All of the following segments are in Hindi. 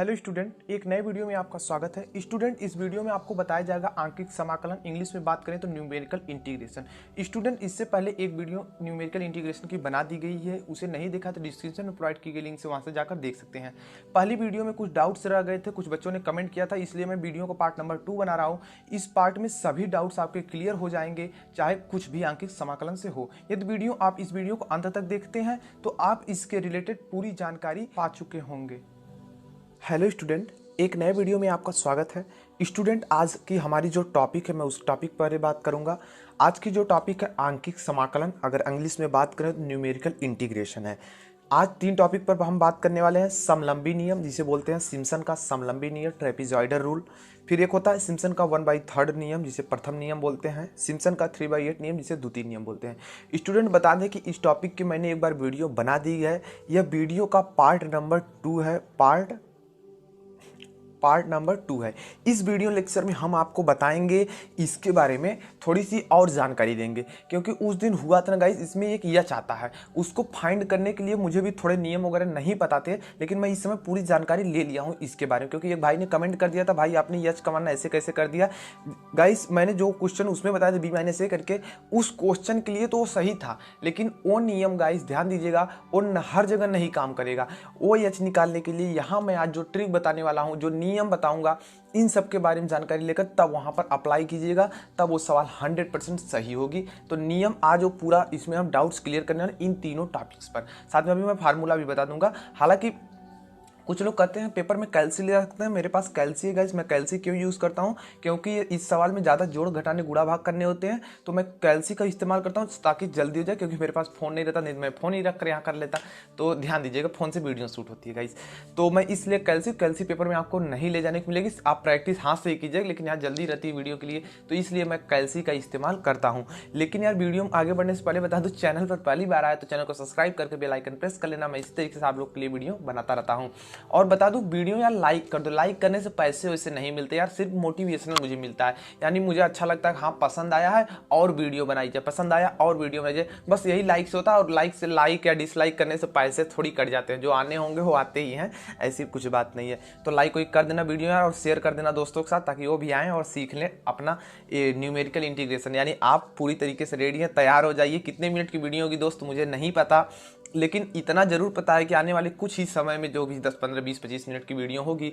हेलो स्टूडेंट, एक नए वीडियो में आपका स्वागत है। स्टूडेंट, इस वीडियो में आपको बताया जाएगा आंकिक समाकलन, इंग्लिश में बात करें तो न्यूमेरिकल इंटीग्रेशन। स्टूडेंट, इससे पहले एक वीडियो न्यूमेरिकल इंटीग्रेशन की बना दी गई है, उसे नहीं देखा तो डिस्क्रिप्शन में प्रोवाइड की गई लिंक से वहां से जाकर देख सकते हैं। पहली वीडियो में कुछ डाउट्स रह गए थे, कुछ बच्चों ने कमेंट किया था, इसलिए मैं वीडियो को पार्ट नंबर 2 बना रहा हूँ। इस पार्ट में सभी डाउट्स आपके क्लियर हो जाएंगे, चाहे कुछ भी आंकिक समाकलन से हो। यदि आप इस वीडियो को अंत तक देखते हैं तो आप इसके रिलेटेड पूरी जानकारी पा चुके होंगे। हेलो स्टूडेंट, एक नए वीडियो में आपका स्वागत है। स्टूडेंट, आज की हमारी जो टॉपिक है मैं उस टॉपिक पर बात करूंगा। आज की जो टॉपिक है आंकिक समाकलन, अगर इंग्लिश में बात करें तो न्यूमेरिकल इंटीग्रेशन है। आज 3 टॉपिक पर हम बात करने वाले हैं। समलंबी नियम, जिसे बोलते हैं सिम्पसन का समलंबी नियम, ट्रेपेजॉइडल रूल। फिर एक होता है सिम्पसन का 1/3 नियम, जिसे प्रथम नियम बोलते हैं। सिम्पसन का 3/8 नियम, जिसे द्वितीय नियम बोलते हैं। स्टूडेंट, बता दें कि इस टॉपिक की मैंने एक बार वीडियो बना दी है। यह वीडियो का पार्ट नंबर 2 है। पार्ट नंबर 2 है। इस वीडियो लेक्चर में हम आपको बताएंगे, इसके बारे में थोड़ी सी और जानकारी देंगे, क्योंकि उस दिन हुआ था ना गाइस, इसमें एक यच आता है, उसको फाइंड करने के लिए मुझे भी थोड़े नियम वगैरह नहीं पता थे, लेकिन मैं इस समय पूरी जानकारी ले लिया हूँ इसके बारे में, क्योंकि एक भाई ने कमेंट कर दिया था, भाई आपने यच का मानना ऐसे कैसे कर दिया। गाइस, मैंने जो क्वेश्चन उसमें बताया था B- A करके, उस क्वेश्चन के लिए तो वो सही था, लेकिन वो नियम गाइस ध्यान दीजिएगा, वो हर जगह नहीं काम करेगा। वो यच निकालने के लिए यहाँ मैं आज जो ट्रिक बताने वाला हूँ, जो नियम बताऊंगा, इन सब के बारे में जानकारी लेकर तब वहां पर अप्लाई कीजिएगा, तब वो सवाल 100% सही होगी। तो नियम आज वो पूरा, इसमें हम डाउट्स क्लियर करने वाले इन तीनों टॉपिक्स पर। साथ में अभी मैं फार्मूला भी बता दूंगा। हालांकि कुछ लोग कहते हैं पेपर में कैल्सी ले सकते हैं, मेरे पास कैल्सी है गाइस। मैं कैल्सी क्यों यूज़ करता हूं, क्योंकि इस सवाल में ज़्यादा जोड़ घटाने गुणा भाग करने होते हैं, तो मैं कैल्सी का इस्तेमाल करता हूं ताकि जल्दी हो जाए, क्योंकि मेरे पास फ़ोन नहीं रहता, नहीं मैं फ़ोन ही रख कर यहाँ कर लेता। तो ध्यान दीजिएगा, फ़ोन से वीडियो शूट होती है गाइस, तो मैं इसलिए कैल्सी पेपर में आपको नहीं ले जाने को मिलेगी। आप प्रैक्टिस हाथ से ही कीजिएगा, लेकिन यहाँ जल्दी रहती है वीडियो के लिए, तो इसलिए मैं कैल्सी का इस्तेमाल करता हूँ। लेकिन यार, वीडियो में आगे बढ़ने से पहले बता दूँ, चैनल पर पहली बार आया तो चैनल को सब्सक्राइब करके बेल आइकन प्रेस कर लेना। मैं इस तरीके से आप लोग के लिए वीडियो बनाता रहता हूँ। और बता दूँ, वीडियो यार लाइक कर दो। लाइक करने से पैसे वैसे नहीं मिलते यार, सिर्फ मोटिवेशनल मुझे मिलता है, यानी मुझे अच्छा लगता है, हाँ पसंद आया है और वीडियो बनाई जाए, पसंद आया और वीडियो बनाई जाए, बस यही लाइक से होता है। और लाइक से, लाइक या डिसलाइक करने से पैसे थोड़ी कट जाते हैं, जो आने होंगे वो आते ही हैं, ऐसी कुछ बात नहीं है। तो लाइक कोई कर देना वीडियो यार, और शेयर कर देना दोस्तों के साथ, ताकि वो भी आएँ और सीख लें अपना न्यूमेरिकल इंटीग्रेशन। यानी आप पूरी तरीके से रेडी हैं, तैयार हो जाइए। कितने मिनट की वीडियो होगी दोस्त मुझे नहीं पता, लेकिन इतना जरूर पता है कि आने वाले कुछ ही समय में, जो भी 10, 15, 20, 25 मिनट की वीडियो होगी,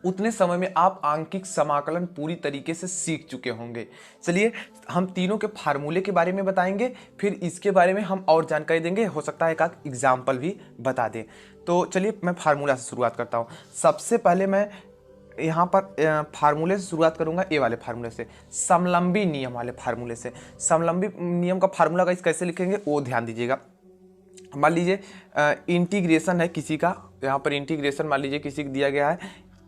उतने समय में आप आंकिक समाकलन पूरी तरीके से सीख चुके होंगे। चलिए, हम तीनों के फार्मूले के बारे में बताएंगे, फिर इसके बारे में हम और जानकारी देंगे, हो सकता है एक आध एग्जाम्पल भी बता दें। तो चलिए, मैं फार्मूला से शुरुआत करता हूँ। सबसे पहले मैं यहाँ पर फार्मूले से शुरुआत करूंगा, ए वाले फार्मूले से, समलंबी नियम वाले फार्मूले से। समलंबी नियम का फार्मूला गाइस कैसे लिखेंगे वो ध्यान दीजिएगा। मान लीजिए इंटीग्रेशन है किसी का, यहाँ पर इंटीग्रेशन मान लीजिए किसी को दिया गया है,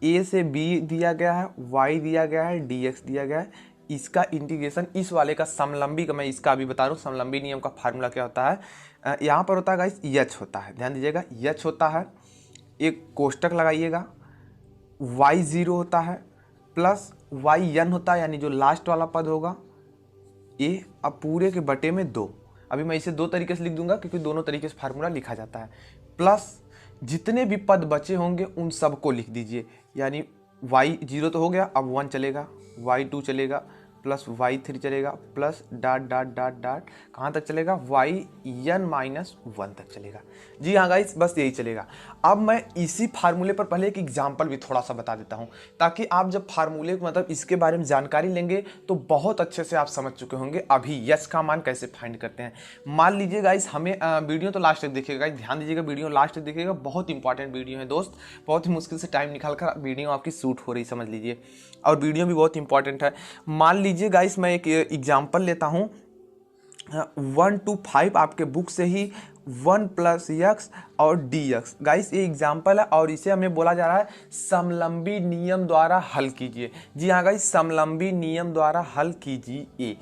ए से बी दिया गया है, वाई दिया गया है, डीएक्स दिया गया है। इसका इंटीग्रेशन, इस वाले का समलंबी का, मैं इसका अभी बता रहा हूँ समलंबी नियम का फार्मूला क्या होता है। यहाँ पर होता है गाइस यच होता है, ध्यान दीजिएगा, यच होता है, एक कोष्टक लगाइएगा, y0 होता है, प्लस yn होता है, यानी जो लास्ट वाला पद होगा ए, अब पूरे के बटे में 2। अभी मैं इसे 2 तरीके से लिख दूंगा, क्योंकि दोनों तरीके से फार्मूला लिखा जाता है। प्लस जितने भी पद बचे होंगे उन सबको लिख दीजिए, यानी y0 तो हो गया, अब 1 चलेगा, y2 चलेगा, प्लस y3 चलेगा, plus dot dot dot dot कहाँ तक चलेगा, yn-1 तक चलेगा। जी हाँ गाइस, बस यही चलेगा। अब मैं इसी फार्मूले पर पहले एक एग्जांपल भी थोड़ा सा बता देता हूँ, ताकि आप जब फार्मूले मतलब इसके बारे में जानकारी लेंगे तो बहुत अच्छे से आप समझ चुके होंगे अभी यच का मान कैसे फाइंड करते हैं। मान लीजिए गाइस, हमें वीडियो तो लास्ट तक देखिएगा, ध्यान दीजिएगा, वीडियो लास्ट तक देखिएगा, बहुत इंपॉर्टेंट वीडियो है दोस्त, बहुत ही मुश्किल से टाइम निकाल कर वीडियो आपकी शूट हो रही, समझ लीजिए, और वीडियो भी बहुत इंपॉर्टेंट है। मान लीजिए गाइस, मैं एक एग्जांपल लेता हूं, 1 to 5 आपके बुक से ही 1 + x और dx। गाइस ये एग्जाम्पल है, और इसे हमें बोला जा रहा है समलंबी नियम द्वारा हल कीजिए। जी हाँ गाइस, समलंबी नियम द्वारा हल कीजिए, ये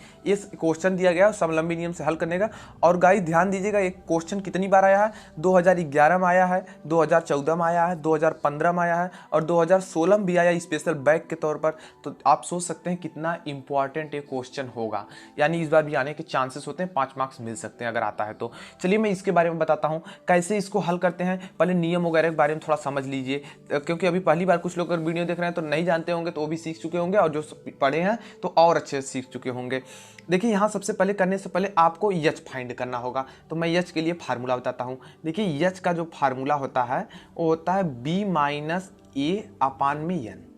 क्वेश्चन दिया गया है समलंबी नियम से हल करने का। और गाइस ध्यान दीजिएगा, एक क्वेश्चन कितनी बार आया है, 2011 में आया है, 2014 में आया है, 2015 में आया है, और 2016 में भी आया स्पेशल बैक के तौर पर। तो आप सोच सकते हैं कितना इंपॉर्टेंट ये क्वेश्चन होगा, यानी इस बार भी आने के चांसेस होते हैं, 5 मार्क्स मिल सकते हैं अगर आता है तो। चलिए मैं इसके बारे में बताता हूँ कैसे इसको हल करते हैं, पहले नियम वगैरह के बारे में थोड़ा समझ लीजिए, क्योंकि अभी पहली बार कुछ लोग अगर वीडियो देख रहे हैं तो नहीं जानते होंगे, तो वो भी सीख चुके होंगे, और जो पढ़े हैं तो और अच्छे से सीख चुके होंगे। देखिए यहाँ सबसे पहले करने से पहले आपको यच फाइंड करना होगा, तो मैं यच के लिए फार्मूला बताता हूँ। देखिए यच का जो फार्मूला होता है वो होता है b माइनस ए अपान में n।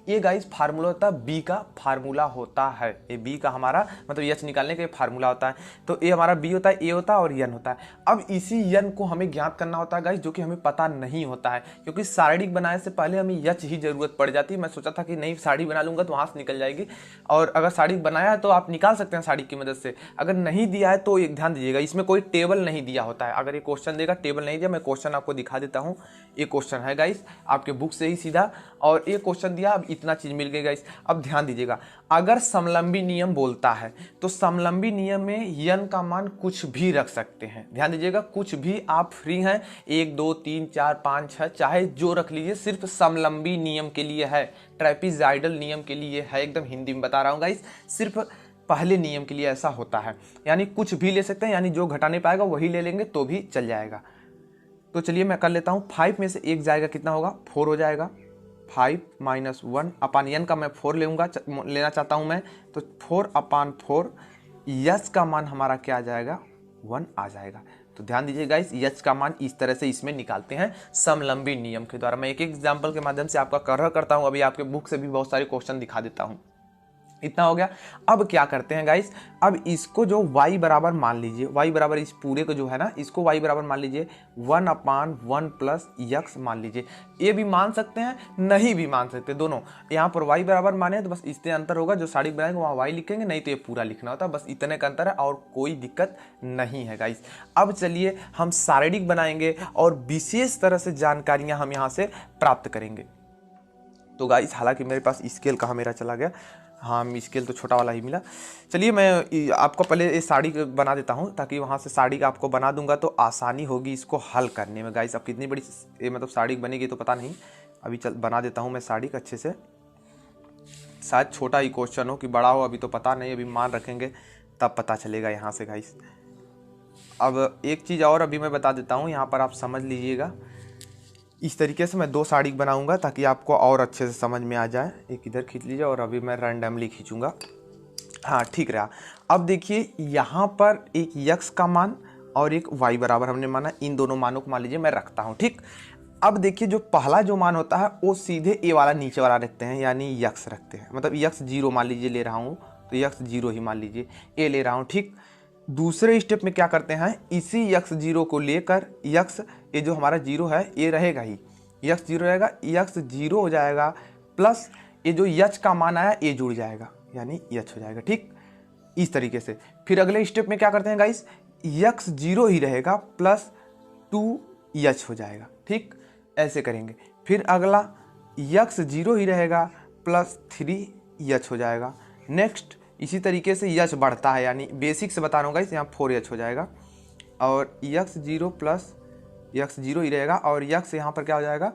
ये गाइस फार्मूला होता है, बी का फार्मूला होता है, ये बी का हमारा मतलब एच निकालने का फार्मूला होता है। तो ये हमारा बी होता है, ए होता है और एन होता है। अब इसी एन को हमें ज्ञात करना होता है गाइस, जो कि हमें पता नहीं होता है, क्योंकि सारणिक बनाने से पहले हमें एच ही जरूरत पड़ जाती है। मैं सोचा था कि नहीं साड़ी बना लूंगा तो वहाँ से निकल जाएगी, और अगर साड़ी बनाया है तो आप निकाल सकते हैं साड़ी की मदद से। अगर नहीं दिया है तो एक ध्यान दीजिएगा, इसमें कोई टेबल नहीं दिया होता है। अगर ये क्वेश्चन देगा टेबल नहीं दिया, मैं क्वेश्चन आपको दिखा देता हूँ। ये क्वेश्चन है गाइस आपके बुक से ही सीधा, और ये क्वेश्चन दिया, अब इतना चीज मिल गई गाइस। अब ध्यान दीजिएगा, अगर समलंबी नियम बोलता है तो समलंबी नियम में यन का मान कुछ भी रख सकते हैं। ध्यान दीजिएगा, कुछ भी आप फ्री हैं, 1 2 3 4 5 6 चाहे जो रख लीजिए, सिर्फ समलंबी नियम के लिए है, ट्रेपीजॉइडल नियम के लिए है। एकदम हिंदी में बता रहा हूँ गाइस, सिर्फ पहले नियम के लिए ऐसा होता है, यानी कुछ भी ले सकते हैं, यानी जो घटा नहीं पाएगा वही ले लेंगे तो भी चल जाएगा। तो चलिए मैं कर लेता हूँ, 5 में से 1 जाएगा, कितना होगा 4 हो जाएगा। 5 माइनस 1 अपान एन का मैं 4 लेना चाहता हूं मैं, तो 4 अपान 4, यच का मान हमारा क्या आ जाएगा 1 आ जाएगा। तो ध्यान दीजिए गाइस, यच का मान इस तरह से इसमें निकालते हैं समलंबी नियम के द्वारा। मैं एक एग्जांपल के माध्यम से आपका कवर करता हूं, अभी आपके बुक से भी बहुत सारे क्वेश्चन दिखा देता हूं। इतना हो गया। अब क्या करते हैं गाइस, अब इसको जो y बराबर मान लीजिए, y बराबर इस पूरे को जो है ना, इसको y बराबर मान लीजिए 1 अपान 1 प्लस यक्स मान लीजिए। ये भी मान सकते हैं, नहीं भी मान सकते, दोनों। यहाँ पर y बराबर माने तो बस इससे अंतर होगा, जो साड़ी बनाएंगे वहाँ y लिखेंगे, नहीं तो ये पूरा लिखना होता है, बस इतने का अंतर है और कोई दिक्कत नहीं है गाइस। अब चलिए हम सारणिक बनाएंगे और विशेष तरह से जानकारियाँ हम यहाँ से प्राप्त करेंगे। तो गाइस हालांकि मेरे पास स्केल कहाँ मेरा चला गया, हाँ स्केल तो छोटा वाला ही मिला। चलिए मैं आपको पहले ये साड़ी बना देता हूँ, ताकि वहाँ से साड़ी का आपको बना दूंगा तो आसानी होगी इसको हल करने में। गाइस अब कितनी बड़ी ये मतलब साड़ी बनेगी तो पता नहीं, अभी चल बना देता हूँ मैं साड़ी का अच्छे से। शायद छोटा ही क्वेश्चन हो कि बड़ा हो अभी तो पता नहीं, अभी मान रखेंगे तब पता चलेगा यहाँ से गाइस। अब एक चीज़ और अभी मैं बता देता हूँ, यहाँ पर आप समझ लीजिएगा। इस तरीके से मैं 2 साड़ी बनाऊंगा ताकि आपको और अच्छे से समझ में आ जाए। एक इधर खींच लीजिए और अभी मैं रैंडमली खींचूंगा, हाँ ठीक रहा। अब देखिए यहाँ पर एक यक्स का मान और एक y बराबर हमने माना, इन दोनों मानों को मान लीजिए मैं रखता हूँ, ठीक। अब देखिए जो पहला जो मान होता है वो सीधे ए वाला नीचे वाला रखते हैं, यानी यक्स रखते हैं, मतलब यक्स 0 मान लीजिए ले रहा हूँ, तो यक्स 0 ही मान लीजिए, ए ले रहा हूँ, ठीक। दूसरे स्टेप में क्या करते हैं, इसी यक्स 0 को लेकर यक्स, ये जो हमारा 0 है ये रहेगा ही, यक्स 0 रहेगा, यक्स 0 हो जाएगा, प्लस ये जो यच का मान आया ये जुड़ जाएगा, यानी यच हो जाएगा, ठीक। इस तरीके से फिर अगले स्टेप में क्या करते हैं गाइस, यक्स 0 ही रहेगा प्लस 2 यच हो जाएगा, ठीक। ऐसे करेंगे। फिर अगला यक्स 0 ही रहेगा प्लस 3 यच हो जाएगा। नेक्स्ट इसी तरीके से यच बढ़ता है, यानी बेसिक से बता रहा हूँ गाइस, यहाँ 4 यच हो जाएगा, और यक्स 0 प्लस यक्स 0 ही रहेगा, और यक्स यहाँ पर क्या हो जाएगा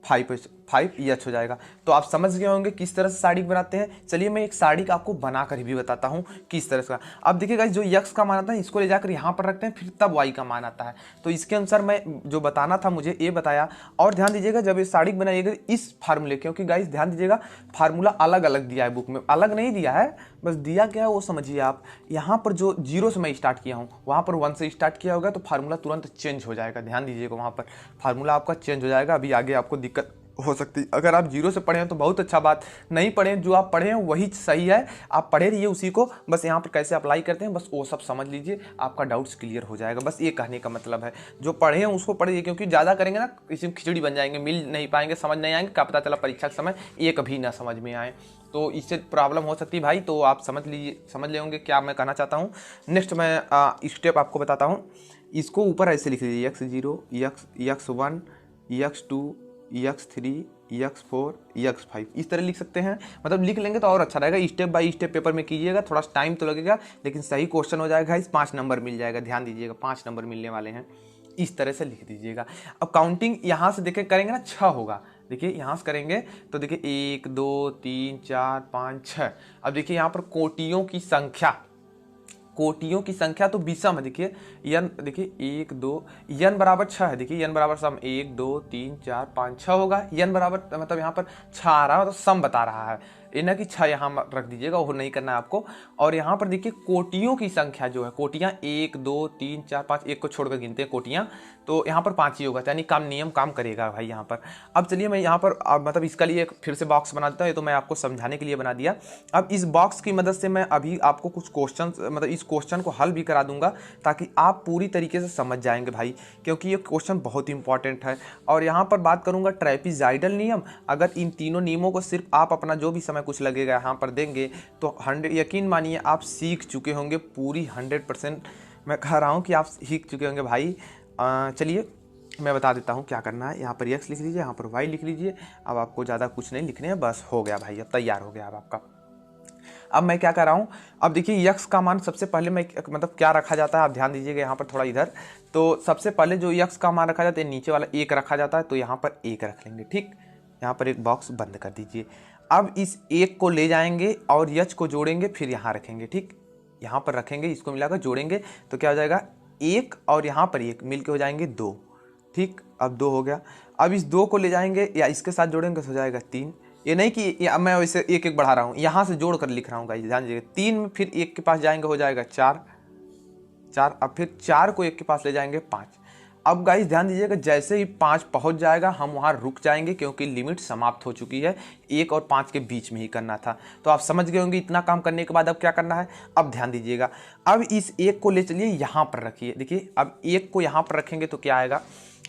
5 यच हो जाएगा। तो आप समझ गए होंगे किस तरह से साड़ी बनाते हैं। चलिए मैं एक साड़ी का आपको बनाकर भी बताता हूँ किस तरह से। अब देखिए गाइस, जो यक्स का मान आता है इसको ले जाकर यहाँ पर रखते हैं, फिर तब वाई का मान आता है। तो इसके अनुसार मैं जो बताना था मुझे ये बताया। और ध्यान दीजिएगा जब ये साड़ी बनाइएगा इस फार्मूले, क्योंकि गाइस ध्यान दीजिएगा फार्मूला अलग अलग दिया है बुक में, अलग नहीं दिया है, बस दिया क्या है वो समझिए आप। यहाँ पर जो 0 से मैं स्टार्ट किया हूँ, वहाँ पर 1 से स्टार्ट किया होगा तो फार्मूला तुरंत चेंज हो जाएगा। ध्यान दीजिएगा वहाँ पर फार्मूला आपका चेंज हो जाएगा, अभी आगे आपको दिक्कत हो सकती है। अगर आप 0 से पढ़े हैं तो बहुत अच्छा बात, नहीं पढ़े जो आप पढ़े हैं वही सही है, आप पढ़े रहिए उसी को, बस यहाँ पर कैसे अप्लाई करते हैं बस वो सब समझ लीजिए, आपका डाउट्स क्लियर हो जाएगा। बस ये कहने का मतलब है, जो पढ़े हैं उसको पढ़िए, क्योंकि ज़्यादा करेंगे ना किसी खिचड़ी बन जाएंगे, मिल नहीं पाएंगे, समझ नहीं आएंगे, क्या पता चला परीक्षा के समय ये कभी ना समझ में आए, तो इससे प्रॉब्लम हो सकती है भाई। तो आप समझ लीजिए, समझ ले होंगे क्या मैं कहना चाहता हूँ। नेक्स्ट मैं स्टेप आपको बताता हूँ, इसको ऊपर ऐसे लिख लीजिए, x0 x1 x2 x3 x4 x5, इस तरह लिख सकते हैं, मतलब लिख लेंगे तो और अच्छा रहेगा। स्टेप बाय स्टेप पेपर में कीजिएगा, थोड़ा टाइम तो लगेगा लेकिन सही क्वेश्चन हो जाएगा। इस 5 नंबर मिल जाएगा, ध्यान दीजिएगा 5 नंबर मिलने वाले हैं, इस तरह से लिख दीजिएगा। अब काउंटिंग यहाँ से देखे करेंगे ना 6 होगा, देखिए यहाँ से करेंगे तो देखिए 1 2 3 4 5 6। अब देखिए यहाँ पर कोटियों की संख्या कोटियों की संख्या तो विषम है। देखिए यन, देखिए 1 2, यन बराबर 6 है। देखिए यन बराबर सम 1 2 3 4 5 6 होगा। यन बराबर मतलब यहाँ पर 6 आ रहा है, मतलब सम बता रहा है। ये ना कि 6 यहाँ रख दीजिएगा, वो नहीं करना है आपको। और यहाँ पर देखिए कोटियों की संख्या जो है, कोटियाँ 1 2 3 4 5, एक को छोड़कर गिनते हैं कोटियाँ, तो यहाँ पर 5 ही होगा, यानी काम नियम काम करेगा भाई यहाँ पर। अब चलिए मैं यहाँ पर मतलब इसका लिए फिर से बॉक्स बना देता हूँ। ये तो मैं आपको समझाने के लिए बना दिया। अब इस बॉक्स की मदद से मैं अभी आपको कुछ क्वेश्चन, मतलब इस क्वेश्चन को हल भी करा दूंगा, ताकि आप पूरी तरीके से समझ जाएंगे भाई, क्योंकि ये क्वेश्चन बहुत इंपॉर्टेंट है। और यहाँ पर बात करूंगा ट्रेपीजॉइडल नियम। अगर इन तीनों नियमों को सिर्फ आप अपना जो भी समय कुछ लगेगा यहाँ पर देंगे तो 100, यकीन मानिए आप सीख चुके होंगे पूरी 100%। मैं कह रहा हूँ कि आप सीख चुके होंगे भाई। चलिए मैं बता देता हूँ क्या करना है। यहाँ पर x लिख लीजिए, यहाँ पर y लिख लीजिए। अब आपको ज़्यादा कुछ नहीं लिखने हैं, बस हो गया भाई, अब तैयार हो गया अब आपका। अब मैं क्या कर रहा हूँ, अब देखिए x का मान सबसे पहले मैं मतलब क्या रखा जाता है, आप ध्यान दीजिएगा यहाँ पर थोड़ा इधर। तो सबसे पहले जो x का मान रखा जाता है, नीचे वाला 1 रखा जाता है, तो यहाँ पर 1 रख लेंगे। ठीक, यहाँ पर एक बॉक्स बंद कर दीजिए। अब इस 1 को ले जाएंगे और h को जोड़ेंगे, फिर यहाँ रखेंगे। ठीक, यहाँ पर रखेंगे, इसको मिलाकर जोड़ेंगे तो क्या हो जाएगा 1, और यहाँ पर 1 मिलके हो जाएंगे 2। ठीक, अब 2 हो गया। अब इस 2 को ले जाएंगे या इसके साथ जोड़ेंगे तो हो जाएगा 3। ये नहीं कि मैं वैसे 1 1 बढ़ा रहा हूँ, यहाँ से जोड़ कर लिख रहा हूँ गाइस, ध्यान दीजिएगा। 3 में फिर 1 के पास जाएंगे हो जाएगा 4 4, अब फिर 4 को 1 के पास ले जाएंगे 5। अब गाइस ध्यान दीजिएगा, जैसे ही 5 पहुंच जाएगा हम वहां रुक जाएंगे, क्योंकि लिमिट समाप्त हो चुकी है। 1 और 5 के बीच में ही करना था। तो आप समझ गए होंगे इतना काम करने के बाद अब क्या करना है। अब ध्यान दीजिएगा, अब इस 1 को ले चलिए यहाँ पर रखिए। देखिए अब 1 को यहाँ पर रखेंगे तो क्या आएगा,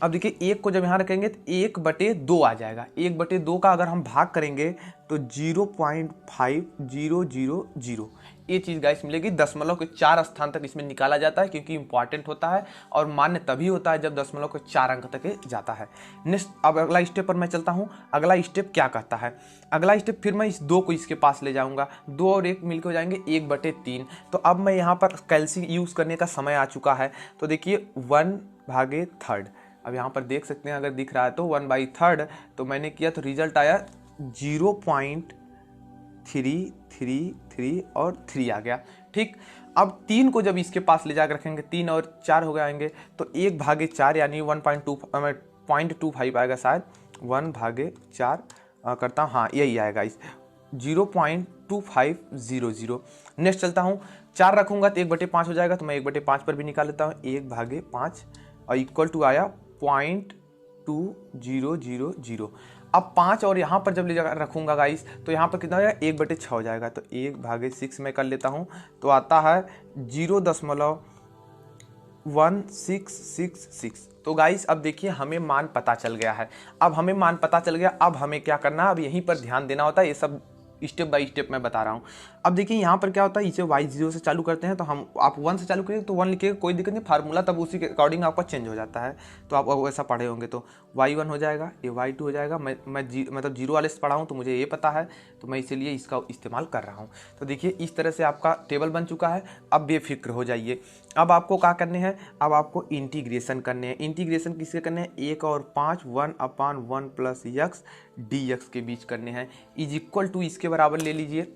अब देखिए 1 को जब यहाँ रखेंगे तो 1/2 आ जाएगा। 1/2 का अगर हम भाग करेंगे तो 0.5000 ये चीज़ गाइस मिलेगी। दशमलव के 4 स्थान तक इसमें निकाला जाता है, क्योंकि इंपॉर्टेंट होता है और मान्य तभी होता है जब दशमलव के 4 अंक तक जाता है। नेक्स्ट, अब अगला स्टेप पर मैं चलता हूँ। अगला स्टेप क्या कहता है, अगला स्टेप फिर मैं इस 2 को इसके पास ले जाऊंगा। 2 और 1 मिलकर हो जाएंगे 1/3। तो अब मैं यहाँ पर कैलसी यूज़ करने का समय आ चुका है। तो देखिए 1/3। अब यहाँ पर देख सकते हैं, अगर दिख रहा है तो 1/3, तो मैंने किया तो रिजल्ट आया 0.333 और 3 आ गया। ठीक, अब 3 को जब इसके पास ले जाकर रखेंगे, 3 और 4 हो जाएंगे तो 1/4 यानी 1.25 आएगा शायद। 1/4 करता हूँ, हाँ यही आएगा इस 0.2500। नेक्स्ट चलता हूँ, 4 रखूंगा तो 1/5 हो जाएगा, तो मैं 1/5 पर भी निकाल लेता हूँ। 1/5 और इक्वल टू आया 0.2000। अब 5 और यहाँ पर जब ले जाकर रखूंगा गाइस तो यहाँ पर कितना हो जाएगा 1/6 हो जाएगा। तो 1/6 में कर लेता हूँ तो आता है 0.1666। तो गाइस अब देखिए हमें मान पता चल गया है। अब हमें मान पता चल गया, अब हमें क्या करना है, अब यहीं पर ध्यान देना होता है। ये सब स्टेप बाय स्टेप मैं बता रहा हूँ। अब देखिए यहाँ पर क्या होता है, इसे y0 से चालू करते हैं तो हम, आप 1 से चालू करिए तो 1 लिखिएगा, कोई दिक्कत नहीं। फार्मूला तब उसी के अकॉर्डिंग आपका चेंज हो जाता है, तो आप वैसा पढ़े होंगे। तो y1 हो जाएगा, ये y2 हो जाएगा। मैं मतलब 0 वाले से पढ़ा हूँ तो मुझे ये पता है, तो मैं इसीलिए इसका इस्तेमाल कर रहा हूँ। तो देखिए इस तरह से आपका टेबल बन चुका है। अब बेफिक्र हो जाइए। अब आपको क्या करने हैं, अब आपको इंटीग्रेशन करने हैं। इंटीग्रेशन किसके करने हैं, 1 और 5 1/1 प्लस x dx के बीच करने हैं। इज इक्वल टू इसके बराबर ले लीजिए।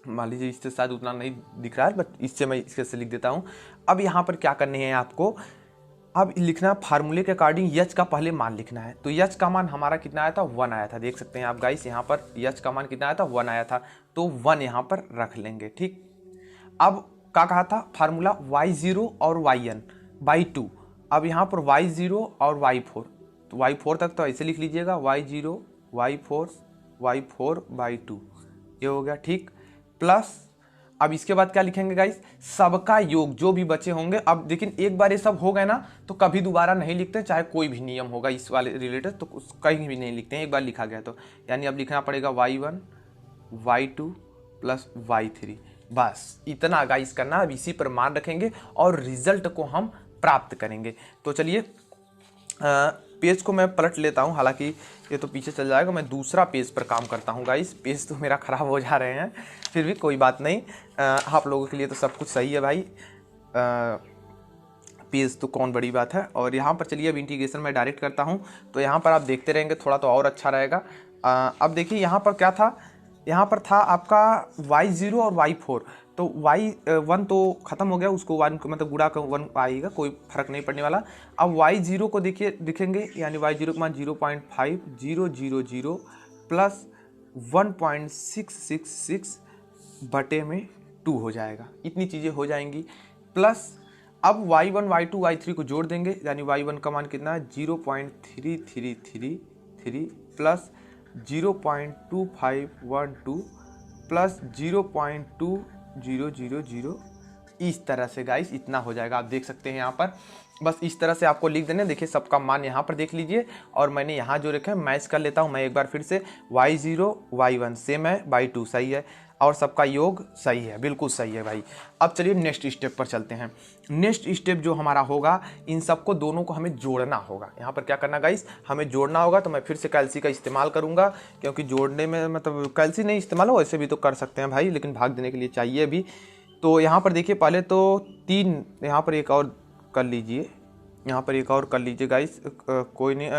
मान लीजिए इससे शायद उतना नहीं दिख रहा है, बट इससे मैं इसके से लिख देता हूँ। अब यहाँ पर क्या करने हैं आपको, अब लिखना फार्मूले के अकॉर्डिंग h का पहले मान लिखना है। तो h का मान हमारा कितना आया था, 1 आया था। देख सकते हैं आप गाइस, यहाँ पर h का मान कितना आया था, 1 आया था। तो 1 यहाँ पर रख लेंगे। ठीक, अब क्या कहा था फार्मूला, y0 और yn/2। अब यहाँ पर y0 और y4, तो y4 तक तो ऐसे लिख लीजिएगा, y0 y4/2 ये हो गया। ठीक, प्लस अब इसके बाद क्या लिखेंगे गाइस, सबका योग जो भी बचे होंगे। अब लेकिन एक बार ये सब हो गए ना तो कभी दोबारा नहीं लिखते, चाहे कोई भी नियम होगा इस वाले रिलेटेड तो कहीं भी नहीं लिखते हैं, एक बार लिखा गया तो। यानी अब लिखना पड़ेगा y1 y2 प्लस y3, बस इतना गाइस करना। अब इसी पर मान रखेंगे और रिजल्ट को हम प्राप्त करेंगे। तो चलिए पेज को मैं पलट लेता हूँ, हालांकि ये तो पीछे चल जाएगा। मैं दूसरा पेज पर काम करता हूँ गाइस। पेज तो मेरा ख़राब हो जा रहे हैं, फिर भी कोई बात नहीं, आप लोगों के लिए तो सब कुछ सही है भाई। पेज तो कौन बड़ी बात है। और यहाँ पर चलिए अब इंटीग्रेशन में डायरेक्ट करता हूँ, तो यहाँ पर आप देखते रहेंगे थोड़ा तो और अच्छा रहेगा। अब देखिए यहाँ पर क्या था, यहाँ पर था आपका y0 और y4। तो y1 तो ख़त्म हो गया, उसको 1 मतलब गुणा का 1 आएगा, कोई फर्क नहीं पड़ने वाला। अब y0 को देखिए दिखेंगे, यानी y0 का मान 0.5000 प्लस 1.666 बटे में 2 हो जाएगा। इतनी चीज़ें हो जाएंगी। प्लस अब y1 y2 y3 को जोड़ देंगे, यानी y1 का मान कितना है 0.3333 प्लस 0.2512 प्लस 0.2000। इस तरह से गाइस इतना हो जाएगा। आप देख सकते हैं यहाँ पर, बस इस तरह से आपको लिख देना। देखिए सबका मान यहाँ पर देख लीजिए, और मैंने यहाँ जो रखा है मैच कर लेता हूँ मैं एक बार फिर से। y0 y1 सेम है, y2 सही है, और सबका योग सही है, बिल्कुल सही है भाई। अब चलिए नेक्स्ट स्टेप पर चलते हैं। नेक्स्ट स्टेप जो हमारा होगा, इन सबको दोनों को हमें जोड़ना होगा। यहाँ पर क्या करना गाइस, हमें जोड़ना होगा। तो मैं फिर से कैल्सी का इस्तेमाल करूँगा, क्योंकि जोड़ने में मतलब कैल्सी नहीं इस्तेमाल हो, ऐसे भी तो कर सकते हैं भाई, लेकिन भाग देने के लिए चाहिए भी। तो यहाँ पर देखिए पहले तो 3, यहाँ पर एक और कर लीजिए, यहाँ पर एक और कर लीजिए गाइस, कोई नहीं,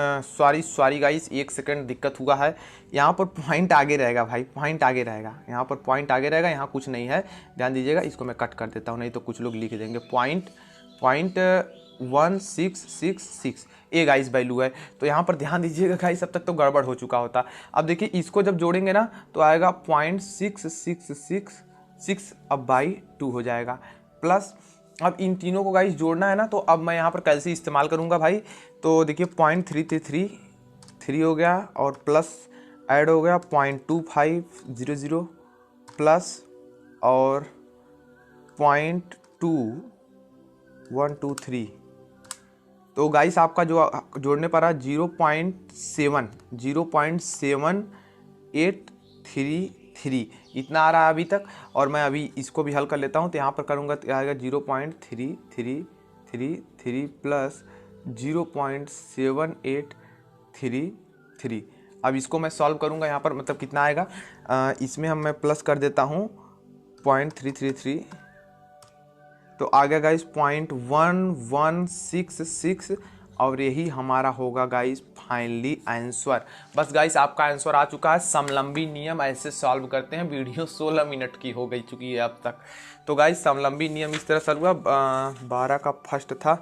सॉरी गाइस, 1 सेकंड दिक्कत हुआ है। यहाँ पर पॉइंट आगे रहेगा भाई, पॉइंट आगे रहेगा, यहाँ पर पॉइंट आगे रहेगा, यहाँ कुछ नहीं है, ध्यान दीजिएगा। इसको मैं कट कर देता हूँ, नहीं तो कुछ लोग लिख देंगे पॉइंट 1666 ए गाइस वैल्यू है। तो यहाँ पर ध्यान दीजिएगा गाइस, अब तक तो गड़बड़ हो चुका होता। अब देखिए इसको जब जोड़ेंगे ना तो आएगा 0.6666 अब बाई 2 हो जाएगा। प्लस अब इन तीनों को गाइस जोड़ना है ना, तो अब मैं यहाँ पर कैल्सी इस्तेमाल करूँगा भाई। तो देखिए 0.3333 हो गया, और प्लस ऐड हो गया 0.2500 प्लस और 0.2123। तो गाइस आपका जो जोड़ने पर है 0.7833 इतना आ रहा है अभी तक। और मैं अभी इसको भी हल कर लेता हूँ, तो यहाँ पर करूँगा तो आएगा 0.3333 प्लस 0.7833। अब इसको मैं सॉल्व करूँगा, यहाँ पर मतलब कितना आएगा, इसमें मैं प्लस कर देता हूँ 0.333, तो आ गया गाइस 0.1166, और यही हमारा होगा गाइस फाइनली आंसर। बस गाइस आपका आंसर आ चुका है। समलंबी नियम ऐसे सॉल्व करते हैं। वीडियो 16 मिनट की हो गई चुकी है अब तक। तो गाइस समलंबी नियम इस तरह सॉल्व हुआ। 12 का फर्स्ट था,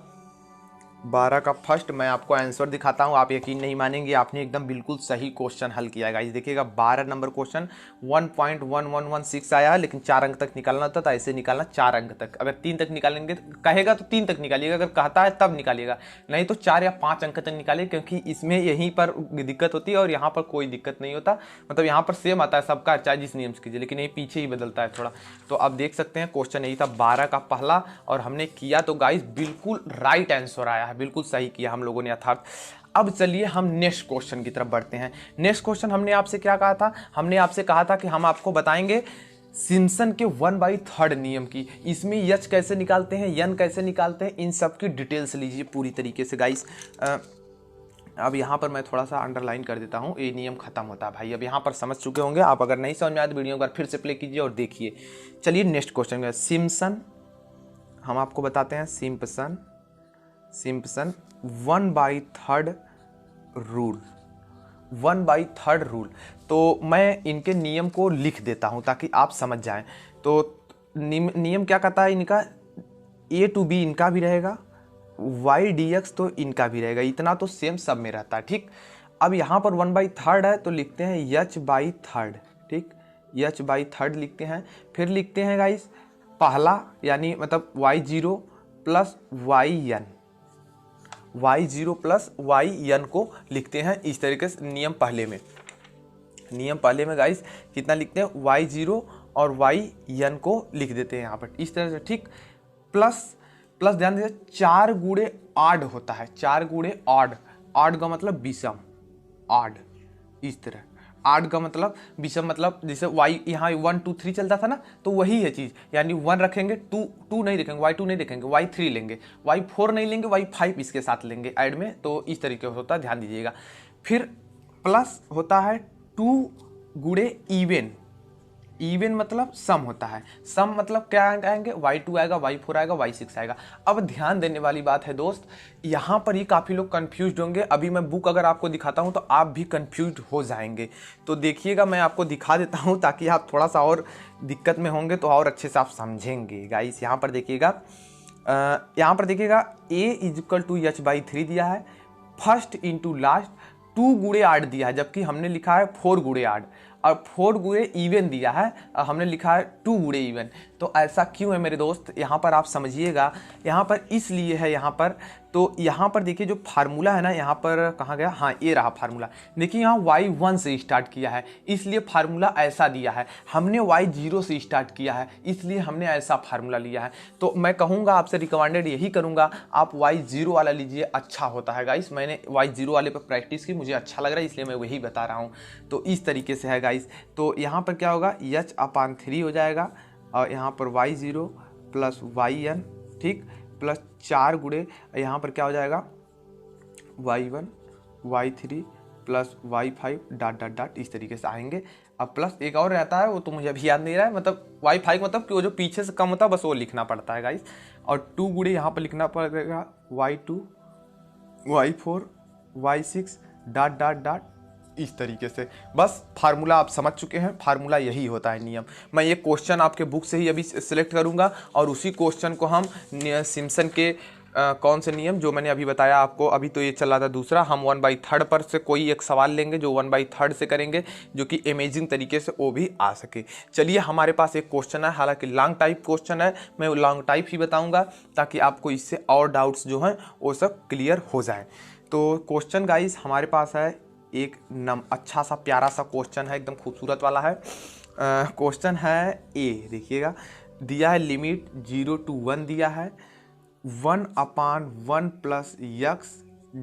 12 का फर्स्ट। मैं आपको आंसर दिखाता हूँ, आप यकीन नहीं मानेंगे, आपने एकदम बिल्कुल सही क्वेश्चन हल किया है गाइस। देखिएगा 12 नंबर क्वेश्चन 1.1116 आया है, लेकिन 4 अंक तक निकालना था, तो ऐसे निकालना 4 अंक तक। अगर 3 तक निकालेंगे कहेगा तो 3 तक निकालिएगा, अगर कहता है तब निकालिएगा, नहीं तो 4 या 5 अंक तक निकालिए, क्योंकि इसमें यहीं पर दिक्कत होती है और यहाँ पर कोई दिक्कत नहीं होता। मतलब यहाँ पर सेम आता है सबका, चाहे जिस नियम से कीजिए, लेकिन ये पीछे ही बदलता है थोड़ा। तो अब देख सकते हैं क्वेश्चन यही था 12 का पहला, और हमने किया तो गाइस बिल्कुल राइट आंसर आया है, बिल्कुल सही किया हम लोगों ने यथार्थ। अब चलिए हम नेक्स्ट क्वेश्चन की तरफ बढ़ते हैं। नेक्स्ट क्वेश्चन हमने आपसे क्या कहा था, हमने आपसे कहा था कि हम आपको बताएंगे सिम्पसन के 1/3 नियम की। इसमें यच कैसे निकालते हैं, यन कैसे निकालते हैं, इन सब की डिटेल्स लीजिए पूरी तरीके से गाइस। अब यहाँ पर मैं थोड़ा सा अंडरलाइन कर देता हूँ, ये नियम खत्म होता है भाई। अब यहाँ पर समझ चुके होंगे आप, अगर नहीं समझ में आया तो वीडियो एक बार फिर से प्ले कीजिए और देखिए। चलिए नेक्स्ट क्वेश्चन है सिम्पसन, हम आपको बताते हैं सिम्पसन 1/3 रूल, 1/3 रूल। तो मैं इनके नियम को लिख देता हूं ताकि आप समझ जाएं। तो नियम क्या कहता है इनका, a to b इनका भी रहेगा, y dx तो इनका भी रहेगा, इतना तो सेम सब में रहता है, ठीक। अब यहाँ पर 1/3 है, तो लिखते हैं h/3, ठीक, h/3 लिखते हैं। फिर लिखते हैं गाइस पहला, यानी मतलब y0 plus y0 plus yn को लिखते हैं इस तरीके से। नियम पहले में गाइस कितना लिखते हैं, y0 और yn को लिख देते हैं यहाँ पर इस तरह से, ठीक। प्लस ध्यान दीजिए 4 गुणे ऑड होता है, 4 गुणे ऑड का मतलब विषम, ऑड इस तरह। ऑड का मतलब विषम, मतलब जैसे y यहाँ 1 2 3 चलता था ना, तो वही है चीज़, यानी 1 रखेंगे, 2 नहीं रखेंगे, y2 नहीं रखेंगे, y3 लेंगे, y4 नहीं लेंगे, y5 इसके साथ लेंगे ऐड में, तो इस तरीके से होता है, ध्यान दीजिएगा। फिर प्लस होता है 2 गुणे इवन, इवन मतलब सम होता है, सम मतलब क्या आएंगे, y2 आएगा, y4 आएगा, y6 आएगा। अब ध्यान देने वाली बात है दोस्त, यहाँ पर ही काफ़ी लोग कंफ्यूज होंगे। अभी मैं बुक अगर आपको दिखाता हूँ तो आप भी कंफ्यूज हो जाएंगे। तो देखिएगा, मैं आपको दिखा देता हूँ ताकि आप थोड़ा सा और दिक्कत में होंगे तो और अच्छे से आप समझेंगे। गाइस यहाँ पर देखिएगा, यहाँ पर देखिएगा a इक्वल टू h/3 दिया है, फर्स्ट इंटू लास्ट 2 गुणे 8 दिया है, जबकि हमने लिखा है 4 गुणे 8, और 4 गुणे इवन दिया है और हमने लिखा है 2 गुणे इवन। तो ऐसा क्यों है मेरे दोस्त, यहाँ पर आप समझिएगा। यहाँ पर इसलिए है, यहाँ पर तो यहाँ पर देखिए जो फार्मूला है ना, यहाँ पर कहाँ गया, हाँ ये रहा फार्मूला। देखिए यहाँ y1 से स्टार्ट किया है, इसलिए फार्मूला ऐसा दिया है। हमने y0 से स्टार्ट किया है, इसलिए हमने ऐसा फार्मूला लिया है। तो मैं कहूँगा आपसे, रिकमेंडेड यही करूँगा, आप y0 वाला लीजिए, अच्छा होता है गाइस। मैंने y0 वाले पर प्रैक्टिस की, मुझे अच्छा लग रहा है, इसलिए मैं वही बता रहा हूँ। तो इस तरीके से है गाइस। तो यहाँ पर क्या होगा, h/3 हो जाएगा, और यहाँ पर y0 प्लस yn, ठीक, प्लस 4 गुणे यहाँ पर क्या हो जाएगा, y1 y3 plus y5 dot dot dot, इस तरीके से आएंगे। अब प्लस एक और रहता है, वो तो मुझे अभी याद नहीं रहा है, मतलब y5 मतलब कि वो जो पीछे से कम होता है बस वो लिखना पड़ता है गाइस। और 2 गुणे यहाँ पर लिखना पड़ेगा y2 y4 y6 dot dot dot, इस तरीके से। बस फार्मूला आप समझ चुके हैं, फार्मूला यही होता है, नियम। मैं ये क्वेश्चन आपके बुक से ही अभी सिलेक्ट करूंगा और उसी क्वेश्चन को हम सिम्पसन के कौन से नियम जो मैंने अभी बताया आपको, अभी तो ये चल रहा था दूसरा, हम 1/3 पर से कोई एक सवाल लेंगे जो 1/3 से करेंगे, जो कि अमेजिंग तरीके से वो भी आ सके। चलिए, हमारे पास एक क्वेश्चन है, हालांकि लॉन्ग टाइप क्वेश्चन है, मैं लॉन्ग टाइप ही बताऊंगा ताकि आपको इससे और डाउट्स जो हैं वो सब क्लियर हो जाए। तो क्वेश्चन गाइस हमारे पास है एक अच्छा सा प्यारा सा क्वेश्चन है, एकदम खूबसूरत वाला है। क्वेश्चन है ए, देखिएगा दिया है, लिमिट 0 to 1 दिया है, 1/1 प्लस x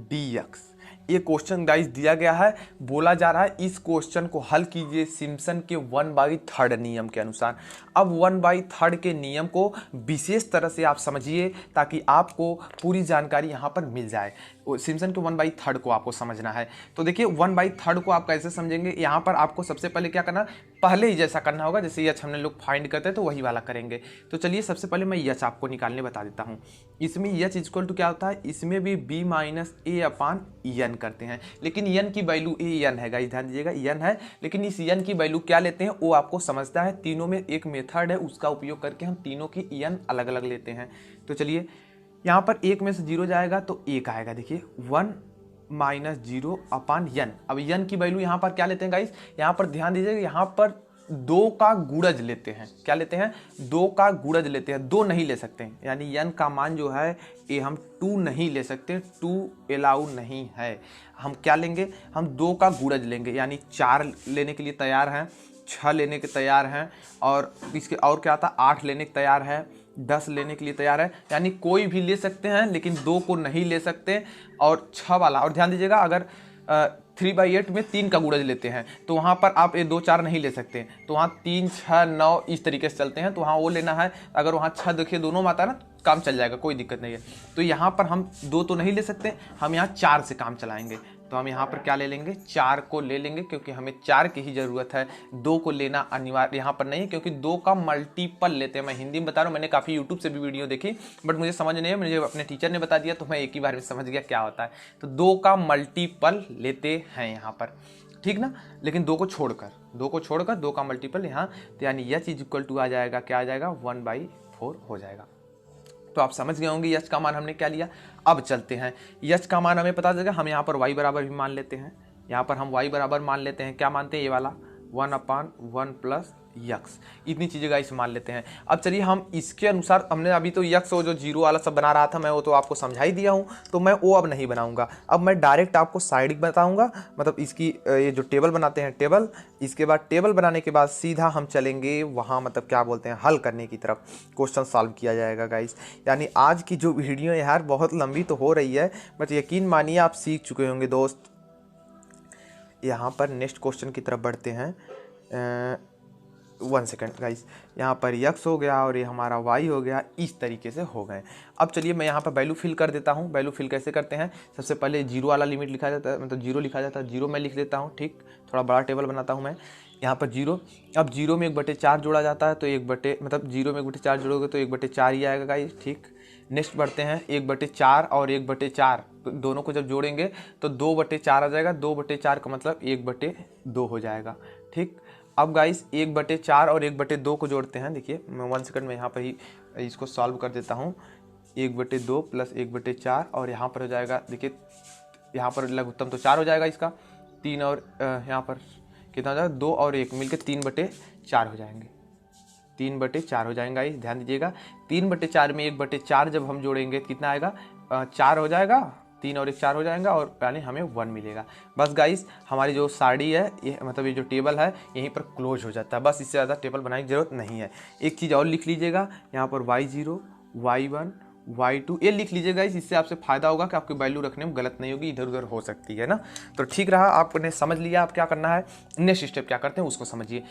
dx। ये क्वेश्चन गाइस दिया गया है, बोला जा रहा है इस क्वेश्चन को हल कीजिए सिम्पसन के 1/3 नियम के अनुसार। अब 1/3 के नियम को विशेष तरह से आप समझिए ताकि आपको पूरी जानकारी यहाँ पर मिल जाए। सिम्पसन के 1/3 को आपको समझना है। तो देखिए 1/3 को आप कैसे समझेंगे, यहाँ पर आपको सबसे पहले क्या करना, पहले ही जैसा करना होगा जैसे यच हमने लोग फाइंड करते हैं तो वही वाला करेंगे। तो चलिए सबसे पहले मैं यच आपको निकालने बता देता हूँ। इसमें यच इक्वल टू क्या होता है, इसमें भी b माइनस a/n करते हैं, लेकिन n की वैल्यू n है गाइस, ध्यान दीजिएगा n है, लेकिन इस n की वैल्यू क्या लेते हैं वो आपको समझता है। तीनों में एक मेथड है, उसका उपयोग करके हम तीनों की n अलग अलग लेते हैं। तो चलिए यहाँ पर एक में से 0 जाएगा तो 1 आएगा, देखिए 1 माइनस 0/n। अब n की वैल्यू यहाँ पर क्या लेते हैं गाइस, यहाँ पर ध्यान दीजिएगा, यहाँ पर 2 का गुणज लेते हैं। क्या लेते हैं, 2 का गुणज लेते हैं, 2 नहीं ले सकते हैं, यानी n का मान जो है ये हम 2 नहीं ले सकते, 2 अलाउ नहीं है। हम क्या लेंगे, हम 2 का गुणज लेंगे, यानी 4 लेने के लिए तैयार हैं, 6 लेने के तैयार हैं, और इसके और क्या आता, 8 लेने के तैयार है, 10 लेने के लिए तैयार है, यानी कोई भी ले सकते हैं लेकिन 2 को नहीं ले सकते। और 6 वाला, और ध्यान दीजिएगा अगर 3/8 में 3 का गुणज लेते हैं तो वहाँ पर आप ये 2 4 नहीं ले सकते, तो वहाँ 3 6 9 इस तरीके से चलते हैं, तो वहाँ वो लेना है। अगर वहाँ 6 देखिए दोनों में आता है ना, काम चल जाएगा, कोई दिक्कत नहीं है। तो यहाँ पर हम 2 तो नहीं ले सकते, हम यहाँ 4 से काम चलाएंगे। तो हम यहाँ पर क्या ले लेंगे, 4 को ले लेंगे, क्योंकि हमें 4 की ही ज़रूरत है, 2 को लेना अनिवार्य यहाँ पर नहीं है, क्योंकि 2 का मल्टीपल लेते हैं। मैं हिंदी में बता रहा हूँ, मैंने काफ़ी यूट्यूब से भी वीडियो देखी, बट मुझे समझ नहीं है, मुझे अपने टीचर ने बता दिया तो मैं एक ही बार में समझ गया क्या होता है। तो 2 का मल्टीपल लेते हैं यहाँ पर, ठीक ना, लेकिन 2 को छोड़कर 2 का मल्टीपल यहाँ, तो यानी h इक्वल टू आ जाएगा, क्या आ जाएगा, 1/4 हो जाएगा। तो आप समझ गए होंगे यच का मान हमने क्या लिया। अब चलते हैं, यच का मान हमें पता चलेगा, हम यहाँ पर y बराबर भी मान लेते हैं, यहाँ पर हम y बराबर मान लेते हैं, क्या मानते हैं, ये वाला 1/1 प्लस यक्स, इतनी चीज़ें गाइस मान लेते हैं। अब चलिए हम इसके अनुसार, हमने अभी तो यक्स और जो 0 वाला सब बना रहा था मैं, वो तो आपको समझा ही दिया हूँ, तो मैं वो अब नहीं बनाऊंगा। अब मैं डायरेक्ट आपको साइड बताऊंगा, मतलब इसकी ये जो टेबल बनाते हैं टेबल, इसके बाद टेबल बनाने के बाद सीधा हम चलेंगे वहाँ, मतलब क्या बोलते हैं, हल करने की तरफ, क्वेश्चन सॉल्व किया जाएगा गाइस। यानी आज की जो वीडियो है यार बहुत लंबी तो हो रही है, बट यकीन मानिए आप सीख चुके होंगे दोस्त। यहाँ पर नेक्स्ट क्वेश्चन की तरफ बढ़ते हैं। 1 सेकेंड गाइस, यहाँ पर यक्स हो गया और ये हमारा वाई हो गया, इस तरीके से हो गए। अब चलिए मैं यहाँ पर वैल्यू फिल कर देता हूँ। वैल्यू फिल कैसे करते हैं, सबसे पहले 0 वाला लिमिट लिखा जाता है, मतलब 0 लिखा जाता है, 0 मैं लिख देता हूँ, ठीक, थोड़ा बड़ा टेबल बनाता हूँ मैं। यहाँ पर जीरो। अब जीरो में 1/4 जोड़ा जाता है तो 1 मतलब जीरो में 1/4 जोड़ोगे तो 1/4 ही आएगा गाइस, ठीक। नेक्स्ट बढ़ते हैं, 1/4 और 1/4 तो दोनों को जब जोड़ेंगे तो 2/4 आ जाएगा। 2/4 का मतलब 1/2 हो जाएगा, ठीक। अब गाइस 1/4 और 1/2 को जोड़ते हैं। देखिए मैं 1 सेकंड में यहाँ पर ही इसको सॉल्व कर देता हूँ। 1/2 प्लस 1/4 और यहाँ पर हो जाएगा, देखिए यहाँ पर लघुत्तम तो 4 हो जाएगा इसका, 3 और यहाँ पर कितना हो जाएगा, 2 और 1 मिलकर 3/4 हो जाएंगे। 3/4 हो जाएगा, इस ध्यान दीजिएगा। 3/4 में 1/4 जब हम जोड़ेंगे कितना आएगा, 4 हो जाएगा। 3 और 1 4 हो जाएगा और यानी हमें 1 मिलेगा। बस गाइस हमारी जो साड़ी है ये मतलब ये जो टेबल है यहीं पर क्लोज हो जाता है। बस इससे ज़्यादा टेबल बनाने की जरूरत नहीं है। एक चीज़ और लिख लीजिएगा यहाँ पर y0 y1 y2 ये लिख लीजिएगा। इससे आपसे फायदा होगा कि आपकी वैल्यू रखने में गलत नहीं होगी, इधर उधर हो सकती है ना। तो ठीक रहा, आपने समझ लिया आप क्या करना है। नेक्स्ट स्टेप क्या करते हैं उसको समझिए।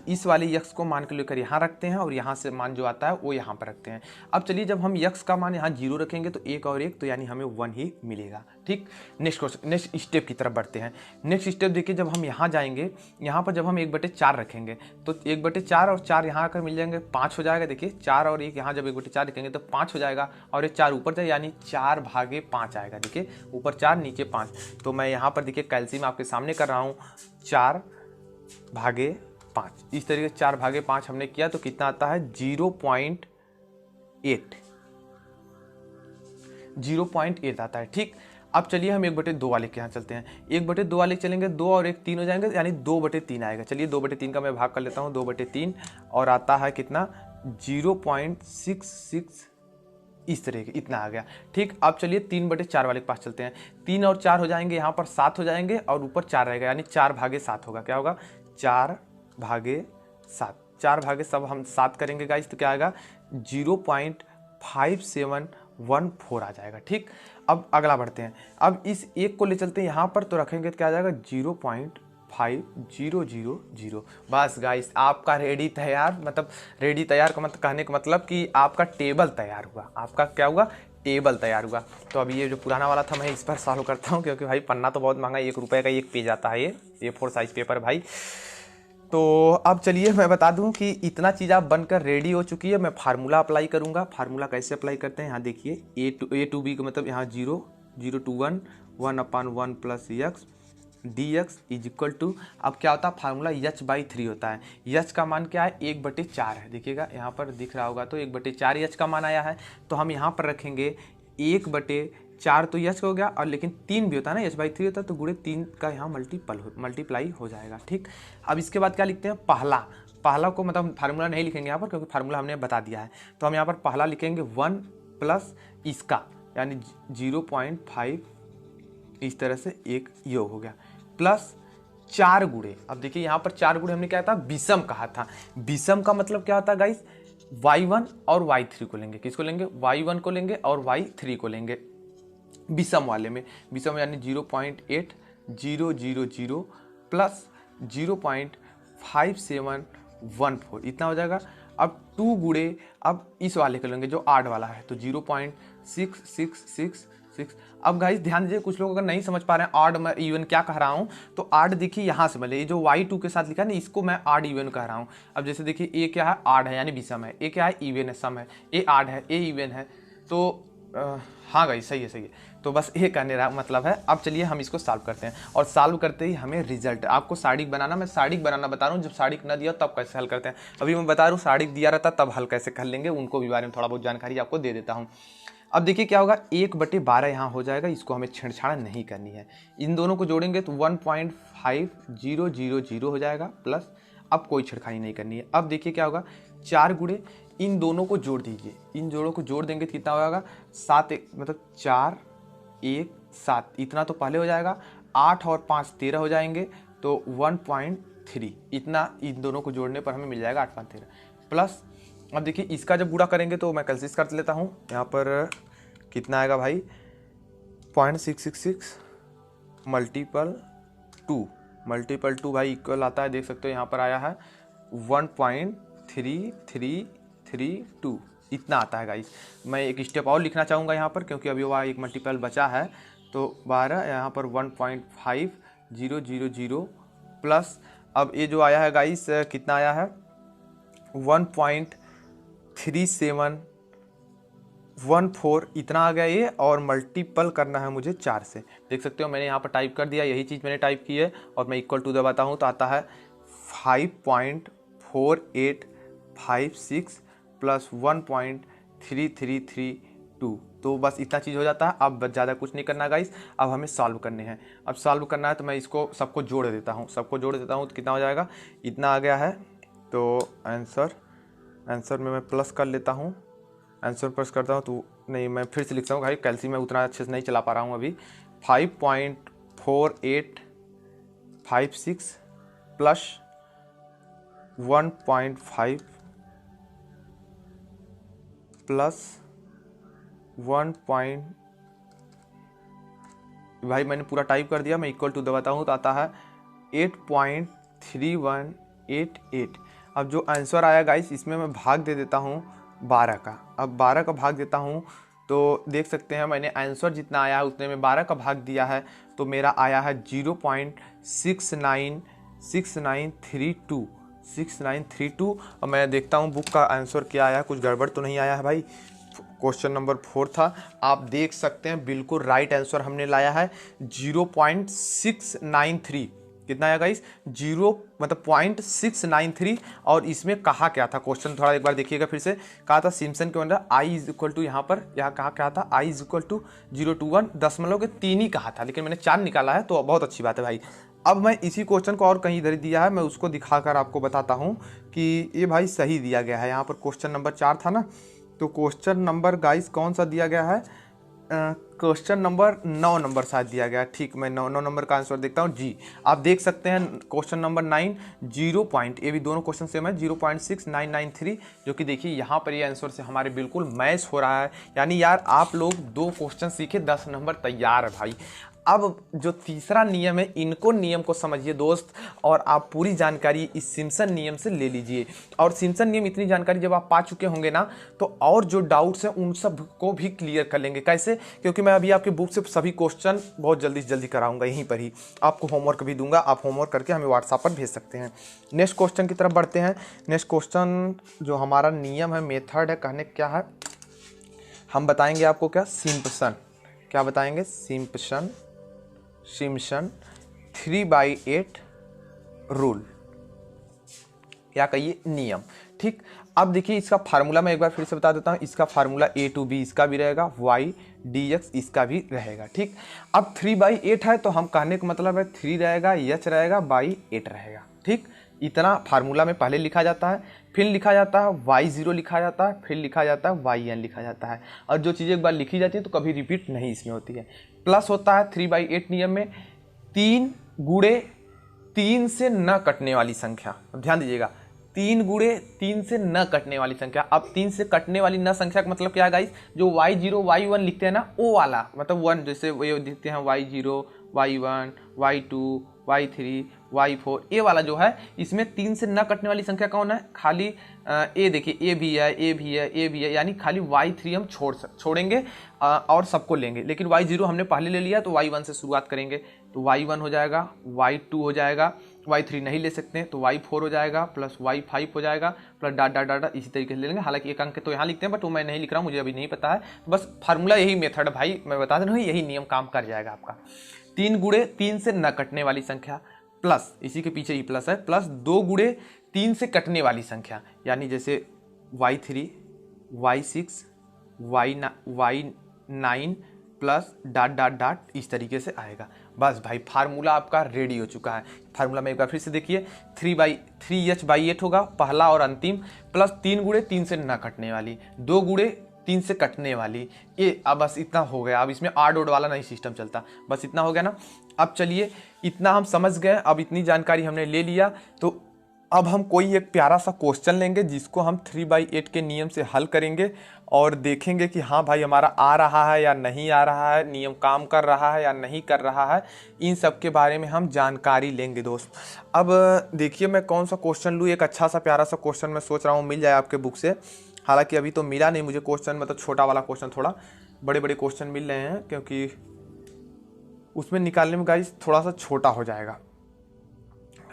इस वाले यक्स को मान के लेकर यहाँ रखते हैं और यहाँ से मान जो आता है वो यहाँ पर रखते हैं। अब चलिए जब हम यक्स का मान यहाँ 0 रखेंगे तो 1 और 1 तो यानी हमें 1 ही मिलेगा, ठीक। नेक्स्ट स्टेप की तरफ बढ़ते हैं। नेक्स्ट स्टेप देखिए, जब हम यहाँ जाएंगे, यहाँ पर जब हम 1/4 रखेंगे तो 1/4 और 4 यहाँ आकर मिल जाएंगे, 5 हो जाएगा। देखिए 4 और 1 यहाँ जब 1/4 रखेंगे तो 5 हो जाएगा और ये 4 ऊपर जाए यानी 4/5 आएगा। देखिए ऊपर 4 नीचे 5। तो मैं यहाँ पर देखिए कैल्शियम आपके सामने कर रहा हूँ, 4/5। इस तरीके से 4/5 हमने किया तो कितना आता है, 0.8 आता है, ठीक। अब चलिए हम 1/2 वाले के यहाँ चलते हैं। 1/2 वाले चलेंगे, 2 और 1 3 हो जाएंगे यानी 2/3 आएगा। चलिए 2/3 का मैं भाग कर लेता हूँ, 2/3 और आता है कितना, 0.66 इस तरह के, इतना आ गया, ठीक। अब चलिए 3/4 वाले के पास चलते हैं। 3 और 4 हो जाएंगे, यहाँ पर 7 हो जाएंगे और ऊपर 4 रहेगा यानी 4/7 होगा। क्या होगा, 4/7। 4/7 हम 7 करेंगे गाइस तो क्या आएगा, 0.5714 आ जाएगा, ठीक। अब अगला बढ़ते हैं। अब इस एक को ले चलते हैं यहाँ पर तो रखेंगे तो क्या आ जाएगा, 0.5000। बस गाइस आपका रेडी तैयार, मतलब रेडी तैयार का मतलब कहने का मतलब कि आपका टेबल तैयार हुआ। आपका क्या हुआ, टेबल तैयार हुआ। तो अभी ये जो पुराना वाला था मैं इस पर सॉल्व करता हूँ क्योंकि भाई पन्ना तो बहुत महंगा, 1 रुपये का 1 पेज आता है ये A4 साइज पेपर भाई। तो अब चलिए मैं बता दूं कि इतना चीज़ आप बनकर रेडी हो चुकी है। मैं फार्मूला अप्लाई करूंगा। फार्मूला कैसे अप्लाई करते हैं, यहाँ देखिए a to b का मतलब यहाँ 0 0 to 1 1/1 plus x dx is equal to, अब क्या होता है फार्मूला h/3 होता है। h का मान क्या है, 1/4 है। देखिएगा यहाँ पर दिख रहा होगा तो 1/4 h का मान आया है। तो हम यहाँ पर रखेंगे 1/4 तो यच हो गया और लेकिन 3 भी होता है ना, h/3 होता है तो गुणे 3 का यहाँ मल्टीप्लाई हो जाएगा, ठीक। अब इसके बाद क्या लिखते हैं, पहला को मतलब फार्मूला नहीं लिखेंगे यहाँ पर क्योंकि फार्मूला हमने बता दिया है। तो हम यहाँ पर पहला लिखेंगे 1 प्लस इसका यानी 0.5 इस तरह से एक योग हो गया प्लस 4 गुणे। अब देखिए यहाँ पर 4 गुणे हमने क्या था, विषम कहा था। विषम का मतलब क्या होता है गाइस, y1 और y3 को लेंगे। किसको लेंगे, y1 को लेंगे और y3 को लेंगे विषम वाले में। विषम यानी 0.8000 प्लस 0.5714 इतना हो जाएगा। अब 2 गुणे अब इस वाले को लेंगे जो 8 वाला है तो 0.6666। अब गाइस ध्यान दीजिए, कुछ लोग अगर नहीं समझ पा रहे हैं ऑड मैं इवन क्या कह रहा हूं तो ऑड देखिए यहाँ से मिले, ये जो y2 के साथ लिखा है ना इसको मैं ऑड इवन कह रहा हूं। अब जैसे देखिए ए क्या है, ऑड है यानी विषम है, ए क्या है, इवन है, सम है, ए ऑड है, ए इवन है। तो हाँ गाइस सही है। तो बस ये कहने का मतलब है। अब चलिए हम इसको सॉल्व करते हैं और सॉल्व करते ही हमें रिजल्ट, आपको साड़िक बनाना, मैं साड़िक बनाना बता रहा हूँ। जब साड़िक न दिया तब कैसे हल करते हैं, अभी मैं बता रहा हूँ साड़िक दिया रहता तब हल कैसे कर लेंगे, उनको भी बारे में थोड़ा बहुत जानकारी आपको दे देता हूँ। अब देखिए क्या होगा, 1/12 यहाँ हो जाएगा, इसको हमें छेड़छाड़ नहीं करनी है। इन दोनों को जोड़ेंगे तो 1.5000 हो जाएगा प्लस, अब कोई छेड़खानी नहीं करनी है। अब देखिए क्या होगा, 4 गुणे इन दोनों को जोड़ दीजिए, इन जोड़ों को जोड़ देंगे तो कितना होगा, 7 मतलब 4 1 7 इतना तो पहले हो जाएगा, 8 और 5 13 हो जाएंगे तो 1.3 इतना इन दोनों को जोड़ने पर हमें मिल जाएगा 8.13 प्लस। अब देखिए इसका जब गुणा करेंगे तो मैं कैलकुलेट कर लेता हूँ, यहाँ पर कितना आएगा भाई, 0.666 मल्टीपल 2 भाई इक्वल आता है, देख सकते हो यहाँ पर आया है 1.3332 इतना आता है गाइस। मैं एक स्टेप और लिखना चाहूँगा यहाँ पर क्योंकि अभी वह एक मल्टीपल बचा है तो 12 यहाँ पर 1.5000 प्लस अब ये जो आया है गाइस कितना आया है 1.3714 इतना आ गया ये, और मल्टीपल करना है मुझे 4 से। देख सकते हो मैंने यहाँ पर टाइप कर दिया, यही चीज़ मैंने टाइप की है, और मैं इक्वल टू दबाता हूँ तो आता है 5.4856 प्लस 1.3332। तो बस इतना चीज़ हो जाता है। अब ज़्यादा कुछ नहीं करना गाइस, अब हमें सॉल्व करने हैं। अब सॉल्व करना है तो मैं इसको सबको जोड़ देता हूँ, तो कितना हो जाएगा, इतना आ गया है। तो आंसर में मैं प्लस कर लेता हूँ, आंसर प्लस करता हूँ तो नहीं, मैं फिर से लिखता हूँ भाई, कैलसी में उतना अच्छे से नहीं चला पा रहा हूँ अभी। 5.4856 प्लस 1.5 प्लस 1 भाई मैंने पूरा टाइप कर दिया, मैं इक्वल टू दबाता हूँ तो आता है 8.3188। अब जो आंसर आया गाइस इसमें मैं भाग दे देता हूँ 12 का। अब 12 का भाग देता हूँ तो देख सकते हैं मैंने आंसर जितना आया है उतने में 12 का भाग दिया है, तो मेरा आया है 0.6932। और मैं देखता हूँ बुक का आंसर क्या आया, कुछ गड़बड़ तो नहीं आया है भाई। क्वेश्चन नंबर 4 था, आप देख सकते हैं बिल्कुल राइट आंसर हमने लाया है 0.693। कितना आया गाइस, 0.693। और इसमें कहा क्या था क्वेश्चन, थोड़ा एक बार देखिएगा फिर से। कहा था सिम्पसन के अंदर आई इज इक्वल टू, यहाँ कहा क्या था, आई इज इक्वल टू 0.21 ही कहा था, लेकिन मैंने 4 निकाला है तो बहुत अच्छी बात है भाई। अब मैं इसी क्वेश्चन को और कहीं इधर दिया है, मैं उसको दिखाकर आपको बताता हूँ कि ये भाई सही दिया गया है। यहाँ पर क्वेश्चन नंबर 4 था ना, तो क्वेश्चन नंबर गाइस कौन सा दिया गया है, क्वेश्चन नंबर 9 नंबर शायद दिया गया। ठीक, मैं 9 नंबर का आंसर देखता हूँ जी। आप देख सकते हैं क्वेश्चन नंबर 9 ये भी दोनों क्वेश्चन सेम है 0.6993, जो कि देखिए यहाँ पर ये आंसर से हमारे बिल्कुल मैच हो रहा है। यानी यार आप लोग 2 क्वेश्चन सीखे, 10 नंबर तैयार है भाई। अब जो तीसरा नियम है, इनको नियम को समझिए दोस्त, और आप पूरी जानकारी इस सिम्पसन नियम से ले लीजिए। और सिम्पसन नियम इतनी जानकारी जब आप पा चुके होंगे ना, तो और जो डाउट्स हैं उन सब को भी क्लियर कर लेंगे। कैसे, क्योंकि मैं अभी आपके बुक से सभी क्वेश्चन बहुत जल्दी से जल्दी कराऊंगा, यहीं पर ही आपको होमवर्क भी दूंगा, आप होमवर्क करके हमें व्हाट्सएप पर भेज सकते हैं। नेक्स्ट क्वेश्चन की तरफ बढ़ते हैं। नेक्स्ट क्वेश्चन जो हमारा नियम है, मेथड है, कहने क्या है, हम बताएंगे आपको क्या, सिम्पसन। क्या बताएंगे, सिम्पसन 3/8 रूल, या कहिए नियम। ठीक, अब देखिए इसका फार्मूला मैं एक बार फिर से बता देता हूँ। इसका फार्मूला a to b इसका भी रहेगा, y dx इसका भी रहेगा। ठीक, अब 3/8 है तो हम कहने का मतलब है 3 रहेगा, h रहेगा, बाई 8 रहेगा। ठीक, इतना फार्मूला में पहले लिखा जाता है, फिर लिखा जाता है y0 लिखा जाता है, फिर लिखा जाता है yn लिखा जाता है। और जो चीज़ें एक बार लिखी जाती है तो कभी रिपीट नहीं इसमें होती है। प्लस होता है 3/8 नियम में 3 गुणे 3 से न कटने वाली संख्या। अब ध्यान दीजिएगा, 3 गुणे 3 से न कटने वाली संख्या। अब 3 से कटने वाली न संख्या का मतलब क्या है गाइस, जो y0 y1 लिखते हैं ना, वो वाला मतलब 1, जैसे ये लिखते हैं y0 y1 y2 y3 y4, ये वाला जो है इसमें 3 से न कटने वाली संख्या कौन है, खाली ए देखिए, ए भी है, ए भी है, ए भी है, यानी खाली y3 हम छोड़ेंगे और सबको लेंगे। लेकिन y0 हमने पहले ले लिया तो y1 से शुरुआत करेंगे, तो y1 हो जाएगा, y2 हो जाएगा, y3 नहीं ले सकते हैं तो y4 हो जाएगा, प्लस y5 हो जाएगा, प्लस डाट डाट डाट इसी तरीके से ले लेंगे। हालांकि एक अंक तो यहाँ लिखते हैं बट वो मैं नहीं लिख रहा हूँ, मुझे अभी नहीं पता है। तो बस फार्मूला यही मेथड है भाई, मैं बता दे रहा हूँ, यही नियम काम कर जाएगा आपका। 3 गुणे 3 से न कटने वाली संख्या, प्लस इसी के पीछे ही प्लस है, प्लस 2 गुणे 3 से कटने वाली संख्या, यानी जैसे y3 y6 y9 plus dot dot dot इस तरीके से आएगा। बस भाई फार्मूला आपका रेडी हो चुका है। फार्मूला में एक बार फिर से देखिए, 3h/8 होगा पहला और अंतिम, प्लस 3 गुणे 3 से न कटने वाली, 2 गुणे 3 से कटने वाली, ये अब बस इतना हो गया। अब इसमें आड ओड वाला नहीं सिस्टम चलता, बस इतना हो गया ना। अब चलिए इतना हम समझ गए, अब इतनी जानकारी हमने ले लिया, तो अब हम कोई एक प्यारा सा क्वेश्चन लेंगे जिसको हम 3/8 के नियम से हल करेंगे और देखेंगे कि हाँ भाई हमारा आ रहा है या नहीं आ रहा है, नियम काम कर रहा है या नहीं कर रहा है, इन सब के बारे में हम जानकारी लेंगे दोस्त। अब देखिए मैं कौन सा क्वेश्चन लूँ, एक अच्छा सा प्यारा सा क्वेश्चन मैं सोच रहा हूँ मिल जाए आपके बुक से। हालांकि अभी तो मिला नहीं मुझे क्वेश्चन, मतलब छोटा वाला क्वेश्चन, थोड़ा बड़े बड़े क्वेश्चन मिल रहे हैं क्योंकि उसमें निकालने में गाइस थोड़ा सा छोटा हो जाएगा।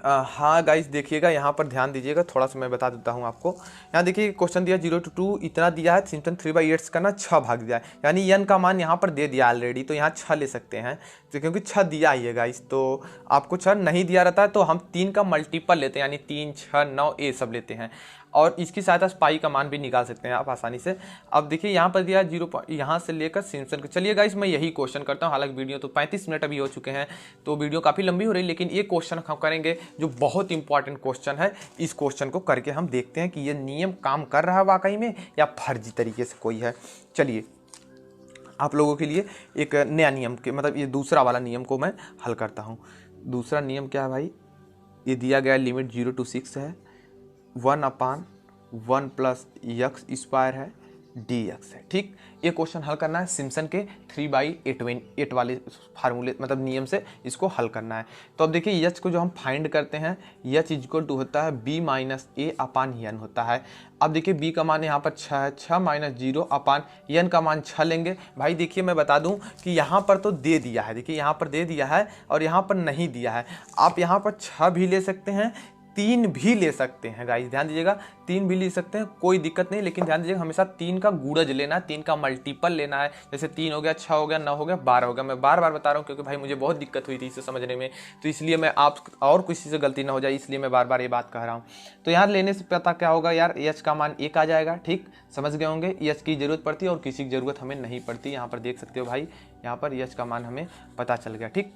हाँ गाइस देखिएगा, यहाँ पर ध्यान दीजिएगा, थोड़ा सा मैं बता देता हूँ आपको। यहाँ देखिए क्वेश्चन दिया 0 to 2 इतना दिया है, सिम्पसन 3/8 का ना 6 भाग दिया है, यानी n का मान यहाँ पर दे दिया ऑलरेडी, तो यहाँ 6 ले सकते हैं, तो क्योंकि 6 दिया ही है गाइस, तो आपको 6 नहीं दिया रहता है तो हम 3 का मल्टीपल लेते हैं, यानी 3, 6, 9 ये सब लेते हैं, और इसकी सहायता से पाई का मान भी निकाल सकते हैं आप आसानी से। अब देखिए यहाँ पर दिया 0 यहाँ से लेकर सिम्पसन। चलिए गाइस मैं यही क्वेश्चन करता हूँ, हालांकि वीडियो तो 35 मिनट अभी हो चुके हैं, तो वीडियो काफ़ी लंबी हो रही है, लेकिन ये क्वेश्चन हम करेंगे जो बहुत इंपॉर्टेंट क्वेश्चन है। इस क्वेश्चन को करके हम देखते हैं कि ये नियम काम कर रहा है वाकई में या फर्जी तरीके से कोई है। चलिए आप लोगों के लिए एक नया नियम के मतलब ये दूसरा वाला नियम को मैं हल करता हूँ। दूसरा नियम क्या है भाई, ये दिया गया लिमिट 0 to 6 है, 1/1 प्लस यक्स स्क्वायर है, dx है। ठीक, ये क्वेश्चन हल करना है सिम्पसन के 3/8 वाले फार्मूले मतलब नियम से इसको हल करना है। तो अब देखिए एच को जो हम फाइंड करते हैं, एच इक्वल टू होता है b माइनस ए अपान n होता है। अब देखिए b का मान यहाँ पर 6 है, 6 माइनस 0 अपान n का मान 6 लेंगे। भाई देखिए मैं बता दूं कि यहाँ पर तो दे दिया है, देखिए यहाँ पर दे दिया है और यहाँ पर नहीं दिया है। आप यहाँ पर 6 भी ले सकते हैं, 3 भी ले सकते हैं गाइस, ध्यान दीजिएगा, 3 भी ले सकते हैं, कोई दिक्कत नहीं, लेकिन ध्यान दीजिएगा हमेशा 3 का गुणज लेना है, 3 का मल्टीपल लेना है। जैसे 3 हो गया, 6 हो गया, 9 हो गया, 12 हो गया। मैं बार बार बता रहा हूँ क्योंकि भाई मुझे बहुत दिक्कत हुई थी इसे समझने में, तो इसलिए मैं आप और किसी से गलती ना हो जाए इसलिए मैं बार बार ये बात कह रहा हूँ। तो यहाँ लेने से पता क्या होगा यार, एच का मान 1 आ जाएगा। ठीक, समझ गए होंगे, एच की जरूरत पड़ती है और किसी की जरूरत हमें नहीं पड़ती। यहाँ पर देख सकते हो भाई, यहाँ पर एच का मान हमें पता चल गया। ठीक,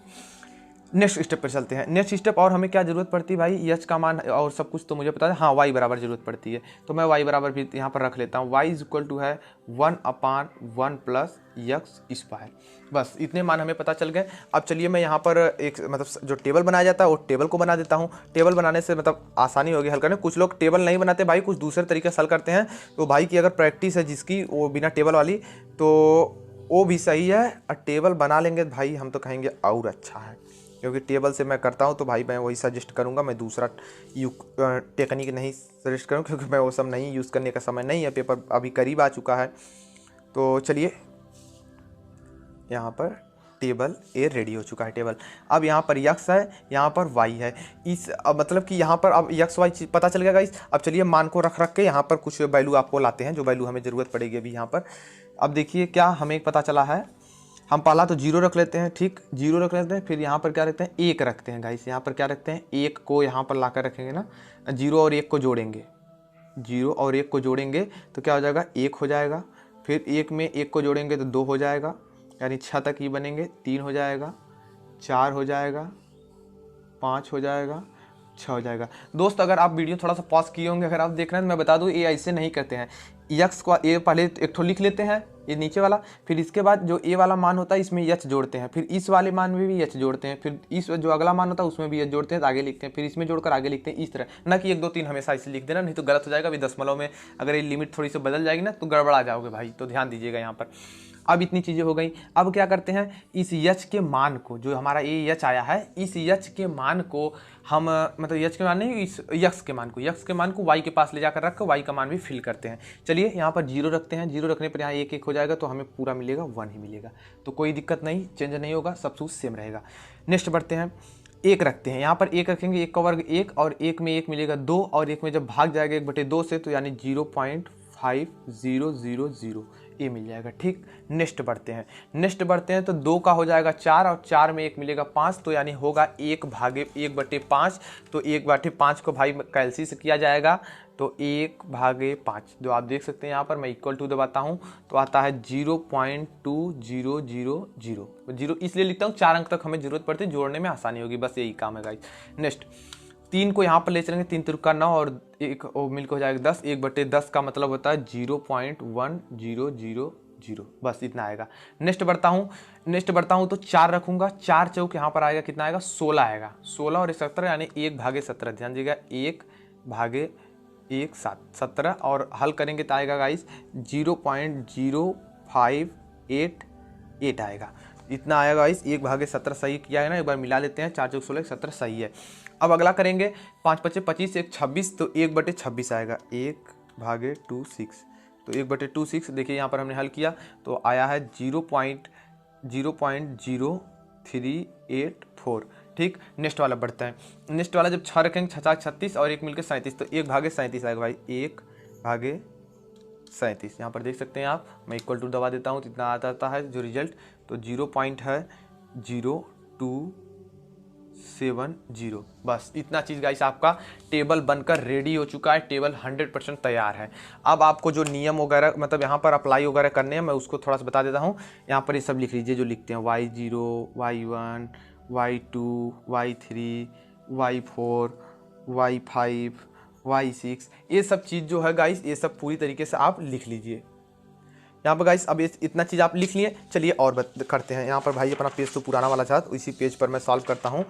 नेक्स्ट स्टेप पर चलते हैं। नेक्स्ट स्टेप और हमें क्या जरूरत पड़ती है भाई, एच का मान और सब कुछ तो मुझे पता है, हाँ वाई बराबर जरूरत पड़ती है, तो मैं वाई बराबर भी यहाँ पर रख लेता हूँ। वाई इज इक्वल टू है 1/1 प्लस यक्स स्क्वायर। बस इतने मान हमें पता चल गए। अब चलिए मैं यहाँ पर एक मतलब जो टेबल बनाया जाता है वो टेबल को बना देता हूँ। टेबल बनाने से मतलब आसानी होगी हल करने। कुछ लोग टेबल नहीं बनाते भाई, कुछ दूसरे तरीके से हल करते हैं, तो भाई की अगर प्रैक्टिस है जिसकी वो बिना टेबल वाली, तो वो भी सही है, और टेबल बना लेंगे भाई हम तो कहेंगे और अच्छा है, क्योंकि टेबल से मैं करता हूँ तो भाई मैं वही सजेस्ट करूँगा। मैं दूसरा टेक्निक नहीं सजेस्ट करूँ क्योंकि मैं वो सब नहीं यूज़ करने का समय नहीं है, पेपर अभी करीब आ चुका है। तो चलिए यहाँ पर टेबल ए रेडी हो चुका है टेबल। अब यहाँ पर यक्स है, यहाँ पर वाई है, इस अब मतलब कि यहाँ पर अब यक्स वाई पता चल गया गाइस। अब चलिए मान को रख के यहाँ पर कुछ वैल्यू आपको लाते हैं, जो वैल्यू हमें ज़रूरत पड़ेगी अभी यहाँ पर। अब देखिए क्या हमें पता चला है, हम पहला तो 0 रख लेते हैं। ठीक, 0 रख लेते हैं, फिर यहाँ पर क्या रखते हैं, 1 रखते हैं गाइस। यहाँ पर क्या रखते हैं, 1 को यहाँ पर लाकर रखेंगे ना, 0 और 1 को जोड़ेंगे, 0 और 1 को जोड़ेंगे तो क्या हो जाएगा, 1 हो जाएगा। फिर 1 में 1 को जोड़ेंगे तो 2 हो जाएगा, यानी 6 तक ही बनेंगे, 3 हो जाएगा, 4 हो जाएगा, 5 हो जाएगा, 6 हो जाएगा। दोस्त अगर आप वीडियो थोड़ा सा पॉज किए होंगे, अगर आप देख रहे हैं तो मैं बता दूं ये ऐसे नहीं करते हैं। यक्स को ए पहले एक ठो लिख लेते हैं, ये नीचे वाला, फिर इसके बाद जो ए वाला मान होता है इसमें एच जोड़ते हैं, फिर इस वाले मान में भी एच जोड़ते हैं, फिर इस जो अगला मान होता है उसमें भी एच जोड़ते हैं, तो आगे लिखते हैं, फिर इसमें जोड़कर आगे लिखते हैं। इस तरह ना कि 1 2 3 हमेशा इसे लिख देना, नहीं तो गलत हो जाएगा। अभी दशमलव में अगर ये लिमिट थोड़ी सी बदल जाएगी ना तो गड़बड़ा जाओगे भाई, तो ध्यान दीजिएगा यहाँ पर। अब इतनी चीज़ें हो गई। अब क्या करते हैं, इस यच के मान को, जो हमारा ये यच आया है, इस यच के मान को हम मतलब यच के मान नहीं, इस यक्स के मान को वाई के पास ले जाकर रख कर वाई का मान भी फिल करते हैं। चलिए यहाँ पर 0 रखते हैं, 0 रखने पर यहाँ 1 1 हो जाएगा, तो हमें पूरा मिलेगा 1 ही मिलेगा, तो कोई दिक्कत नहीं, चेंज नहीं होगा, सब कुछ सेम रहेगा। नेक्स्ट बढ़ते हैं, 1 रखते हैं, यहाँ पर 1 रखेंगे, 1 का वर्ग 1, और 1 में 1 मिलेगा 2, और 1 में जब भाग जाएगा 1/2 से तो यानी 0.5000 ये मिल जाएगा। ठीक, नेक्स्ट बढ़ते हैं तो 2 का हो जाएगा 4, और 4 में 1 मिलेगा 5, तो यानी होगा 1/5। तो 1/5 को भाई कैलसी से किया जाएगा, तो 1/5 जो आप देख सकते हैं यहाँ पर मैं इक्वल टू दबाता हूँ तो आता है 0.2000। 0 इसलिए लिखता हूँ, 4 अंक तक हमें जरूरत पड़ती है, जोड़ने में आसानी होगी, बस यही काम है गाइस। नेक्स्ट 3 को यहाँ पर ले चलेंगे, 3 3 का 9 और 1 मिलकर हो जाएगा 10। 1/10 का मतलब होता है 0.1000, बस इतना आएगा। नेक्स्ट बढ़ता हूँ तो 4 रखूंगा, 4 चौक यहाँ पर आएगा, कितना आएगा, 16 आएगा। 16 और 17 यानी 1/17, ध्यान दीजिएगा 1/1 17, और हल करेंगे तो आएगा गाइस 0.0588 आएगा, इतना आएगा गाइस। 1/17 सही किया है ना, एक बार मिला लेते हैं, 4 चौक 16 17 सही है। अब अगला करेंगे, 5 5 25 1 26, तो 1/26 आएगा, 1/26, तो 1/26 देखिए यहाँ पर हमने हल किया तो आया है 0.0384, ठीक, नेक्स्ट वाला बढ़ते हैं। नेक्स्ट वाला जब 6 रखेंगे 6 4 36 और 1 मिलकर 37, तो 1/37 आएगा भाई, 1/37। यहाँ पर देख सकते हैं आप, मैं इक्वल टू दबा देता हूँ तो इतना आता है जो रिजल्ट, तो 0.0270। बस इतना चीज़ गाइस आपका टेबल बनकर रेडी हो चुका है, टेबल 100% तैयार है। अब आपको जो नियम वगैरह मतलब यहाँ पर अप्लाई वगैरह करने हैं, मैं उसको थोड़ा सा बता देता हूँ। यहाँ पर ये सब लिख लीजिए जो लिखते हैं, y0, y1, y2, y3, y4, y5, y6, ये सब चीज़ जो है गाइस, ये सब पूरी तरीके से आप लिख लीजिए। यहाँ पर गाइस अब इतना चीज़ आप लिख लिए। चलिए और करते हैं। यहाँ पर भाई अपना पेज तो पुराना वाला था, तो इसी पेज पर मैं सॉल्व करता हूँ।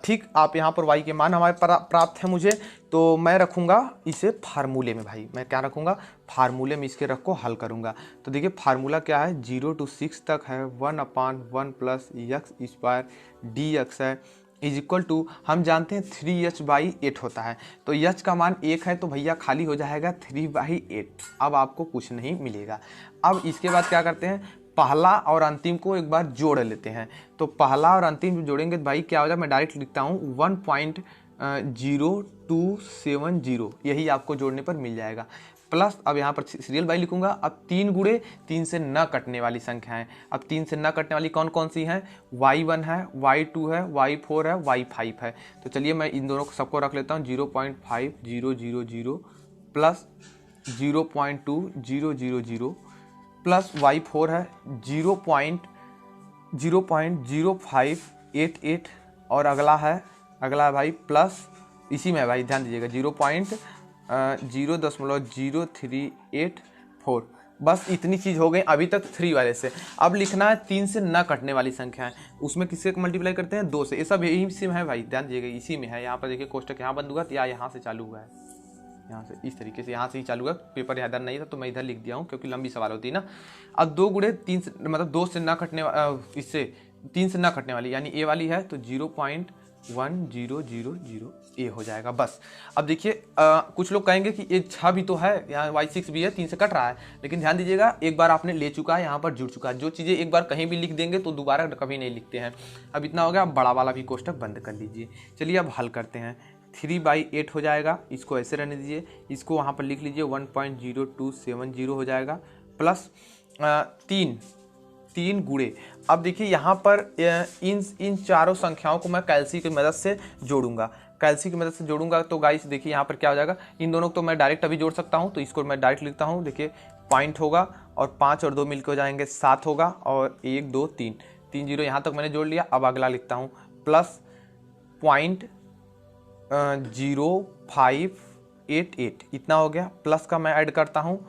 ठीक, आप यहाँ पर y के मान हमारे प्राप्त है मुझे, तो मैं रखूँगा इसे फार्मूले में। भाई मैं क्या रखूँगा, फार्मूले में इसके रख को हल करूँगा। तो देखिए फार्मूला क्या है, 0 to 6 तक है 1/1 + x² dx है, इज इक्वल टू, हम जानते हैं 3h/8 होता है, तो h का मान 1 है तो भैया खाली हो जाएगा 3/8। अब आपको कुछ नहीं मिलेगा। अब इसके बाद क्या करते हैं, पहला और अंतिम को एक बार जोड़ लेते हैं। तो पहला और अंतिम जोड़ेंगे तो भाई क्या हो जाएगा, मैं डायरेक्ट लिखता हूँ 1.0270, यही आपको जोड़ने पर मिल जाएगा। प्लस अब यहाँ पर सीरियल बाई लिखूंगा। अब 3 गुणे 3 से न कटने वाली संख्या है। अब 3 से न कटने वाली कौन कौन सी हैं, y1 है, y2 है, y4 है, y5 है। तो चलिए मैं इन दोनों को सबको रख लेता हूँ, 0.5000 प्लस 0.2000 प्लस y4 है 0.0588 और अगला है भाई प्लस, इसी में है भाई ध्यान दीजिएगा 0.0384। बस इतनी चीज़ हो गई अभी तक 3 वाले से। अब लिखना है 3 से न कटने वाली संख्या है, उसमें किससे मल्टीप्लाई करते हैं, 2 से। ये सब यही से है भाई, ध्यान दीजिएगा इसी में है। यहाँ पर देखिए कोष्टक यहाँ बंद हुआ या यहाँ से चालू हुआ है, यहाँ से इस तरीके से यहाँ से ही चालू हुआ। पेपर इधर नहीं था तो मैं इधर लिख दिया हूँ क्योंकि लंबी सवाल होती है ना। अब 2 गुणे 3 से मतलब 2 से न कटने इससे 3 से न कटने वाली यानी ए वाली है, तो 0.1000 ए हो जाएगा। बस अब देखिए कुछ लोग कहेंगे कि ये 6 भी तो है, यहाँ y6 भी है, 3 से कट रहा है, लेकिन ध्यान दीजिएगा एक बार आपने ले चुका है, यहाँ पर जुड़ चुका है। जो चीज़ें एक बार कहीं भी लिख देंगे तो दोबारा कभी नहीं लिखते हैं। अब इतना हो गया, अब बड़ा वाला भी कोष्टक बंद कर लीजिए। चलिए अब हल करते हैं। 3/8 हो जाएगा, इसको ऐसे रहने दीजिए, इसको वहाँ पर लिख लीजिए 1.0270 हो जाएगा, प्लस 3 गुणे। अब देखिए यहाँ पर इन चारों संख्याओं को मैं कैलसी की मदद से जोड़ूंगा। कैलसी की मदद से जोड़ूंगा तो गाइस देखिए यहाँ पर क्या हो जाएगा, इन दोनों को तो मैं डायरेक्ट अभी जोड़ सकता हूँ, तो इसको मैं डायरेक्ट लिखता हूँ। देखिए पॉइंट होगा और 5 और 2 मिलकर हो जाएंगे 7 होगा, और 1 2 3 0 यहाँ तक मैंने जोड़ लिया। अब अगला लिखता हूँ प्लस 0.0588, इतना हो गया। प्लस का मैं ऐड करता हूँ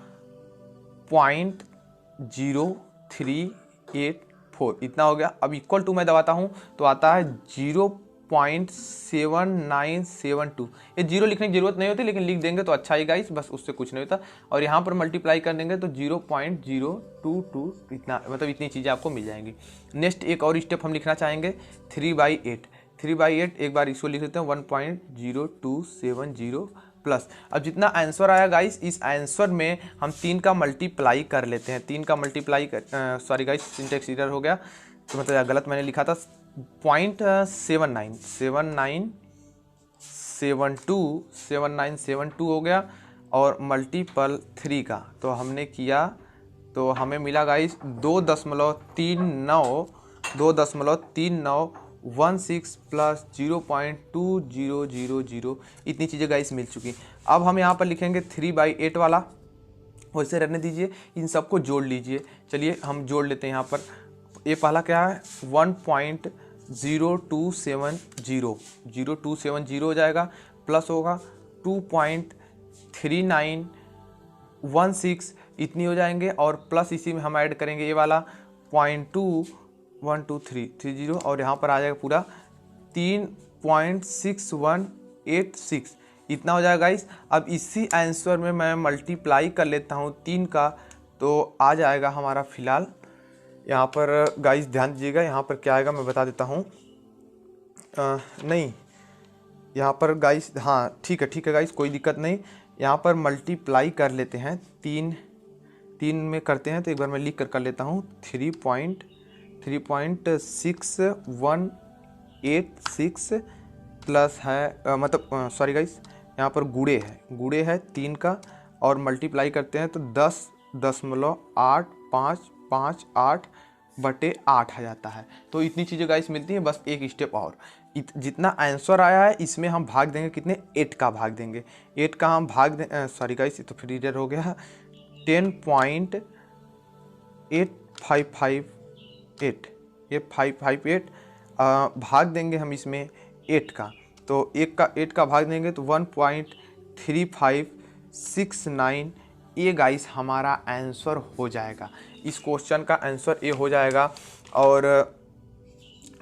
0.0384, इतना हो गया। अब इक्वल टू मैं दबाता हूँ तो आता है 0.7972। ये 0 लिखने की जरूरत नहीं होती, लेकिन लिख देंगे तो अच्छा ही गाइस, बस उससे कुछ नहीं होता। और यहाँ पर मल्टीप्लाई कर देंगे तो 0.022, इतना मतलब इतनी चीज़ें आपको मिल जाएंगी। नेक्स्ट एक और स्टेप हम लिखना चाहेंगे, 3/8। एक बार इसको लिख लेते हैं 1.0270 प्लस। अब जितना आंसर आया गाइस, इस आंसर में हम 3 का मल्टीप्लाई कर लेते हैं। 3 का multiply sorry guys syntax error हो गया, तो मतलब गलत मैंने लिखा था। 7972 हो गया, और मल्टीपल 3 का तो हमने किया, तो हमें मिला गाइस 2.3916 प्लस 0.2000, इतनी चीज़ें गाइस मिल चुकी। अब हम यहाँ पर लिखेंगे 3/8 वाला, वैसे रहने दीजिए, इन सबको जोड़ लीजिए। चलिए हम जोड़ लेते हैं यहाँ पर। ये पहला क्या है 1.0270 हो जाएगा, प्लस होगा 2.3916, इतनी हो जाएंगे, और प्लस इसी में हम ऐड करेंगे ये वाला 0.212330, और यहाँ पर आ जाएगा पूरा 3.6186, इतना हो जाएगा गाइस। अब इसी आंसर में मैं मल्टीप्लाई कर लेता हूँ 3 का, तो आ जाएगा हमारा फिलहाल यहाँ पर गाइस ध्यान दीजिएगा, यहाँ पर क्या आएगा मैं बता देता हूँ। नहीं यहाँ पर गाइस, हाँ ठीक है गाइस, कोई दिक्कत नहीं। यहाँ पर मल्टीप्लाई कर लेते हैं, 3 में करते हैं, तो एक बार मैं लिख कर लेता हूँ 3.618 86 प्लस है मतलब सॉरी गाइस, यहाँ पर गुड़े है 3 का और मल्टीप्लाई करते हैं तो 10.558 आ जाता है। तो इतनी चीज़ें गाइस मिलती हैं। बस एक स्टेप और, जितना आंसर आया है इसमें हम भाग देंगे कितने, 8 का भाग देंगे। 8 का हम भाग दें, सॉरी गाइस ये तो फिर इधर हो गया, 10.8558, ये 558 भाग देंगे हम इसमें 8 का, तो 8 का भाग देंगे तो 1.3569। ये गाइस हमारा आंसर हो जाएगा, इस क्वेश्चन का आंसर ये हो जाएगा। और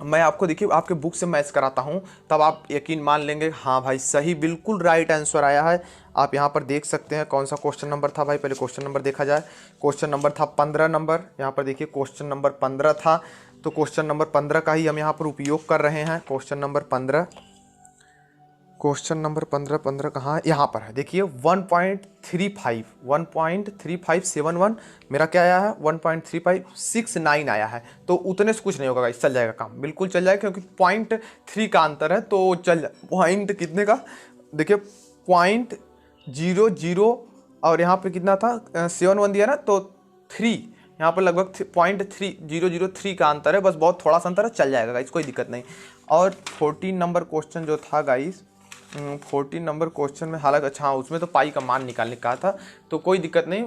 मैं आपको देखिए आपके बुक से मैच कराता हूँ, तब आप यकीन मान लेंगे हाँ भाई सही बिल्कुल राइट आंसर आया है। आप यहाँ पर देख सकते हैं कौन सा क्वेश्चन नंबर था भाई, पहले क्वेश्चन नंबर देखा जाए। क्वेश्चन नंबर था 15 नंबर, यहाँ पर देखिए क्वेश्चन नंबर 15 था, तो क्वेश्चन नंबर 15 का ही हम यहाँ पर उपयोग कर रहे हैं। क्वेश्चन नंबर 15 कहाँ है, यहाँ पर है देखिए 1.3571 मेरा क्या आया है, 1.3569 आया है। तो उतने से कुछ नहीं होगा गाइस, चल जाएगा काम, बिल्कुल चल जाएगा, क्योंकि 0.3 का अंतर है तो चल। पॉइंट कितने का देखिए, 0.00 और यहाँ पे कितना था 71 दिया ना, तो 3 यहाँ पर लगभग 0.3003 का अंतर है, बस बहुत थोड़ा सा अंतर है, चल जाएगा गाइस, कोई दिक्कत नहीं। और 14 नंबर क्वेश्चन जो था गाइस, 14 नंबर क्वेश्चन में हालांकि अच्छा उसमें तो पाई का मान निकालने का था, तो कोई दिक्कत नहीं।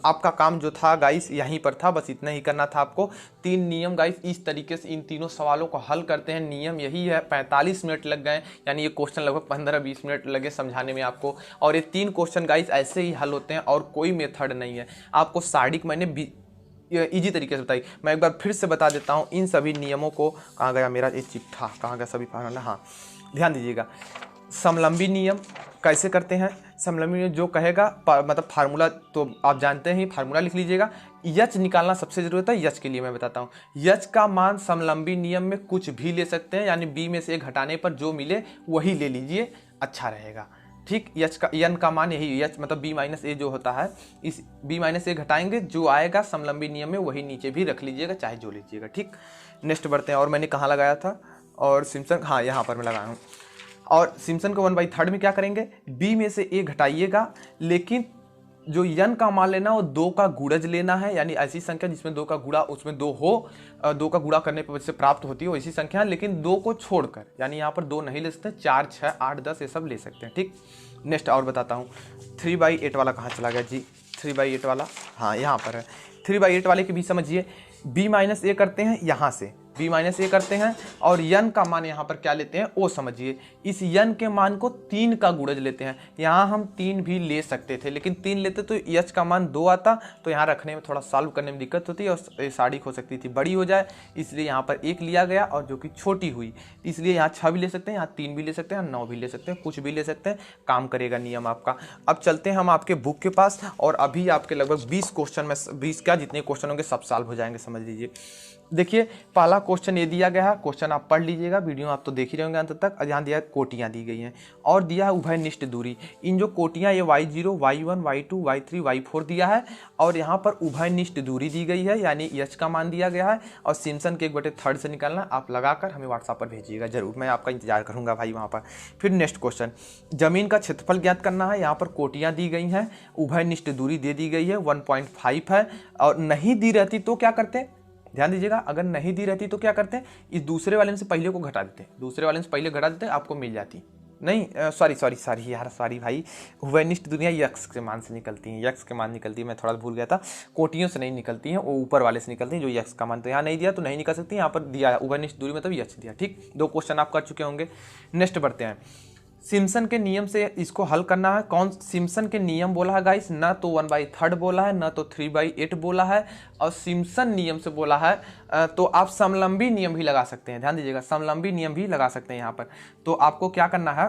आपका काम जो था गाइस यहीं पर था, बस इतना ही करना था आपको। 3 नियम गाइस इस तरीके से इन तीनों सवालों को हल करते हैं, नियम यही है। 45 मिनट लग गए, यानी ये क्वेश्चन लगभग 15-20 मिनट लगे समझाने में आपको। और ये 3 क्वेश्चन गाइस ऐसे ही हल होते हैं और कोई मेथड नहीं है। आपको सारिक मैंने इजी तरीके से बताई, मैं एक बार फिर से बता देता हूँ इन सभी नियमों को। कहाँ गया मेरा ये चिट्ठा, कहाँ गया सभी फार्मूला, हाँ ध्यान दीजिएगा। समलंबी नियम कैसे करते हैं, समलंबी नियम जो कहेगा मतलब फार्मूला तो आप जानते हैं, फार्मूला लिख लीजिएगा। यच निकालना सबसे जरूरत है, यच के लिए मैं बताता हूँ। यच का मान समलंबी नियम में कुछ भी ले सकते हैं, यानी बी में से घटाने पर जो मिले वही ले लीजिए, अच्छा रहेगा। ठीक, यच का यन का मान यही, यच मतलब बी माइनस ए जो होता है, इस बी माइनस ए घटाएंगे जो आएगा समलंबी नियम में वही नीचे भी रख लीजिएगा, चाहे जो लीजिएगा। ठीक, नेक्स्ट बढ़ते हैं। और मैंने कहाँ लगाया था, और सिम्पसन, हाँ यहाँ पर मैं लगाया हूँ। और सिम्पसन को 1/3 में क्या करेंगे, बी में से ए घटाइएगा, लेकिन जो यन का मान लेना वो 2 का गुणज लेना है, यानी ऐसी संख्या जिसमें 2 का गुणा उसमें 2 हो, 2 का गुणा करने पर से प्राप्त होती है वैसी संख्या, लेकिन 2 को छोड़कर, यानी यहाँ पर 2 नहीं ले सकते, 4, 6, 8, 10 ये सब ले सकते हैं। ठीक, नेक्स्ट और बताता हूँ। 3/8 वाला कहाँ चला गया जी, 3/8 वाला, हाँ यहाँ पर है। 3/8 वाले के भी समझिए, बी माइनस ए करते हैं यहाँ से, बी माइनस ए करते हैं और यन का मान यहाँ पर क्या लेते हैं वो समझिए। इस यन के मान को 3 का गुणज लेते हैं, यहाँ हम 3 भी ले सकते थे, लेकिन 3 लेते तो यच का मान 2 आता, तो यहाँ रखने में थोड़ा सॉल्व करने में दिक्कत होती है और साड़ी हो सकती थी बड़ी हो जाए, इसलिए यहाँ पर 1 लिया गया और जो कि छोटी हुई, इसलिए यहाँ 6 भी ले सकते हैं, यहाँ 3 भी ले सकते हैं, 9 भी ले सकते हैं, कुछ भी ले सकते हैं, काम करेगा नियम आपका। अब चलते हैं हम आपके बुक के पास, और अभी आपके लगभग 20 क्वेश्चन में 20 क्या जितने क्वेश्चन होंगे सब सॉल्व हो जाएंगे, समझ लीजिए। देखिए पहला क्वेश्चन ये दिया गया है, क्वेश्चन आप पढ़ लीजिएगा, वीडियो आप तो देख ही रहे होंगे अंत तक। यहाँ दिया कोटियाँ दी गई हैं और दिया है उभयनिष्ठ दूरी। इन जो कोटियाँ ये y0, y1, y2, y3, y4 दिया है, और यहाँ पर उभयनिष्ठ दूरी दी गई है, यानी यच का मान दिया गया है, और सिम्पसन के 1/3 से निकालना। आप लगाकर हमें व्हाट्सएप पर भेजिएगा जरूर, मैं आपका इंतजार करूँगा भाई वहाँ पर। फिर नेक्स्ट क्वेश्चन, जमीन का क्षेत्रफल ज्ञात करना है। यहाँ पर कोटियाँ दी गई हैं, उभयनिष्ठ दूरी दे दी गई है 1.5 है, और नहीं दी रहती तो क्या करते हैं, ध्यान दीजिएगा, अगर नहीं दी रहती तो क्या करते हैं, इस दूसरे वाले से पहले को घटा देते, दूसरे वाले से पहले घटा देते, आपको मिल जाती। नहीं सॉरी यार, सॉरी भाई, उभयनिष्ठ दुनिया यक्स के मान से निकलती है, यक्स के मान निकलती है, मैं थोड़ा भूल गया था, कोटियों से नहीं निकलती हैं, वो ऊपर वाले से निकलती हैं जो यक्स का मान, तो यहाँ नहीं दिया तो नहीं निकल सकती, यहाँ पर दिया है उभयनिष्ठ दूरी मतलब यक्स दिया। ठीक, 2 क्वेश्चन आप कर चुके होंगे। नेक्स्ट बढ़ते हैं, सिम्पसन के नियम से इसको हल करना है। कौन सिम्पसन के नियम बोला है गाइस, ना तो 1/3 बोला है, ना तो 3/8 बोला है, और सिम्पसन नियम से बोला है तो आप समलंबी नियम भी लगा सकते हैं। ध्यान दीजिएगा, समलंबी नियम भी लगा सकते हैं यहाँ पर। तो आपको क्या करना है,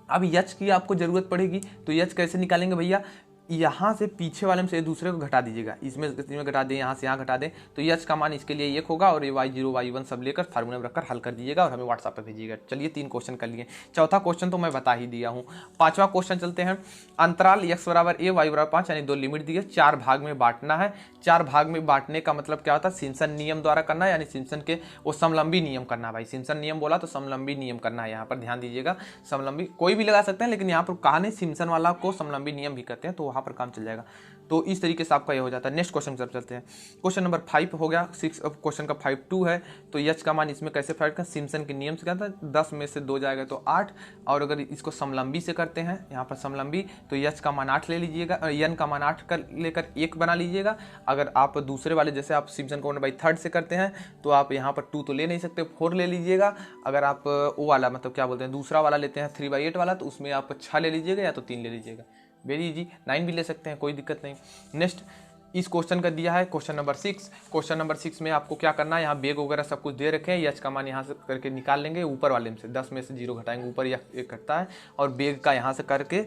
अब यच की आपको जरूरत पड़ेगी, तो यच कैसे निकालेंगे भैया, यहाँ से पीछे वाले में से दूसरे को घटा दीजिएगा, इसमें घटा दें, यहाँ से यहाँ घटा दें, तो एच का मान इसके लिए 1 होगा और ये y0 y1 सब लेकर फार्मूला में रखकर हल कर दीजिएगा और हमें व्हाट्सएप पे भेजिएगा। चलिए 3 क्वेश्चन कर लिए, चौथा क्वेश्चन तो मैं बता ही दिया हूँ। 5वां क्वेश्चन चलते हैं। अंतराल x बराबर a y बराबर 5 यानी 2 लिमिट दी है, 4 भाग में बांटना है। 4 भाग में बांटने का मतलब क्या होता है, सिम्पसन नियम द्वारा करना है, यानी सिम्पसन के वो समलंबी नियम करना है। भाई सिम्पसन नियम बोला तो समलंबी नियम करना है, यहाँ पर ध्यान दीजिएगा। समलंबी कोई भी लगा सकते हैं, लेकिन यहाँ पर कहा नहीं सिम्पसन वाला को समलंबी नियम भी करते हैं, तो वहाँ पर काम चल जाएगा। तो इस तरीके से आपका ये हो जाता है। नेक्स्ट क्वेश्चन सब चलते हैं। क्वेश्चन नंबर 5 हो गया, 6 अब क्वेश्चन का 5(2) है, तो एच का मान इसमें कैसे फाइंड करें, सिम्पसन के नियम से क्या था, 10 में से 2 जाएगा तो 8, और अगर इसको समलंबी से करते हैं यहाँ पर समलंबी, तो एच का मान 8 ले लीजिएगा, एन का मान 8 कर लेकर 1 बना लीजिएगा। अगर आप दूसरे वाले जैसे आप सिम्पसन को 1/3 से करते हैं तो आप यहाँ पर 2 तो ले नहीं सकते, 4 ले लीजिएगा। अगर आप वो वाला मतलब क्या बोलते हैं दूसरा वाला लेते हैं 3/8 वाला, तो उसमें आप 6 ले लीजिएगा या तो 3 ले लीजिएगा। वेरी इजी, 9 भी ले सकते हैं, कोई दिक्कत नहीं। नेक्स्ट इस क्वेश्चन का दिया है क्वेश्चन नंबर 6। क्वेश्चन नंबर 6 में आपको क्या करना है, यहाँ बेग वगैरह सब कुछ दे रखे हैं, एच का मान यहाँ से करके निकाल लेंगे, ऊपर वाले में से 10 में से 0 घटाएंगे, ऊपर एक घटता है, और बेग का यहाँ से करके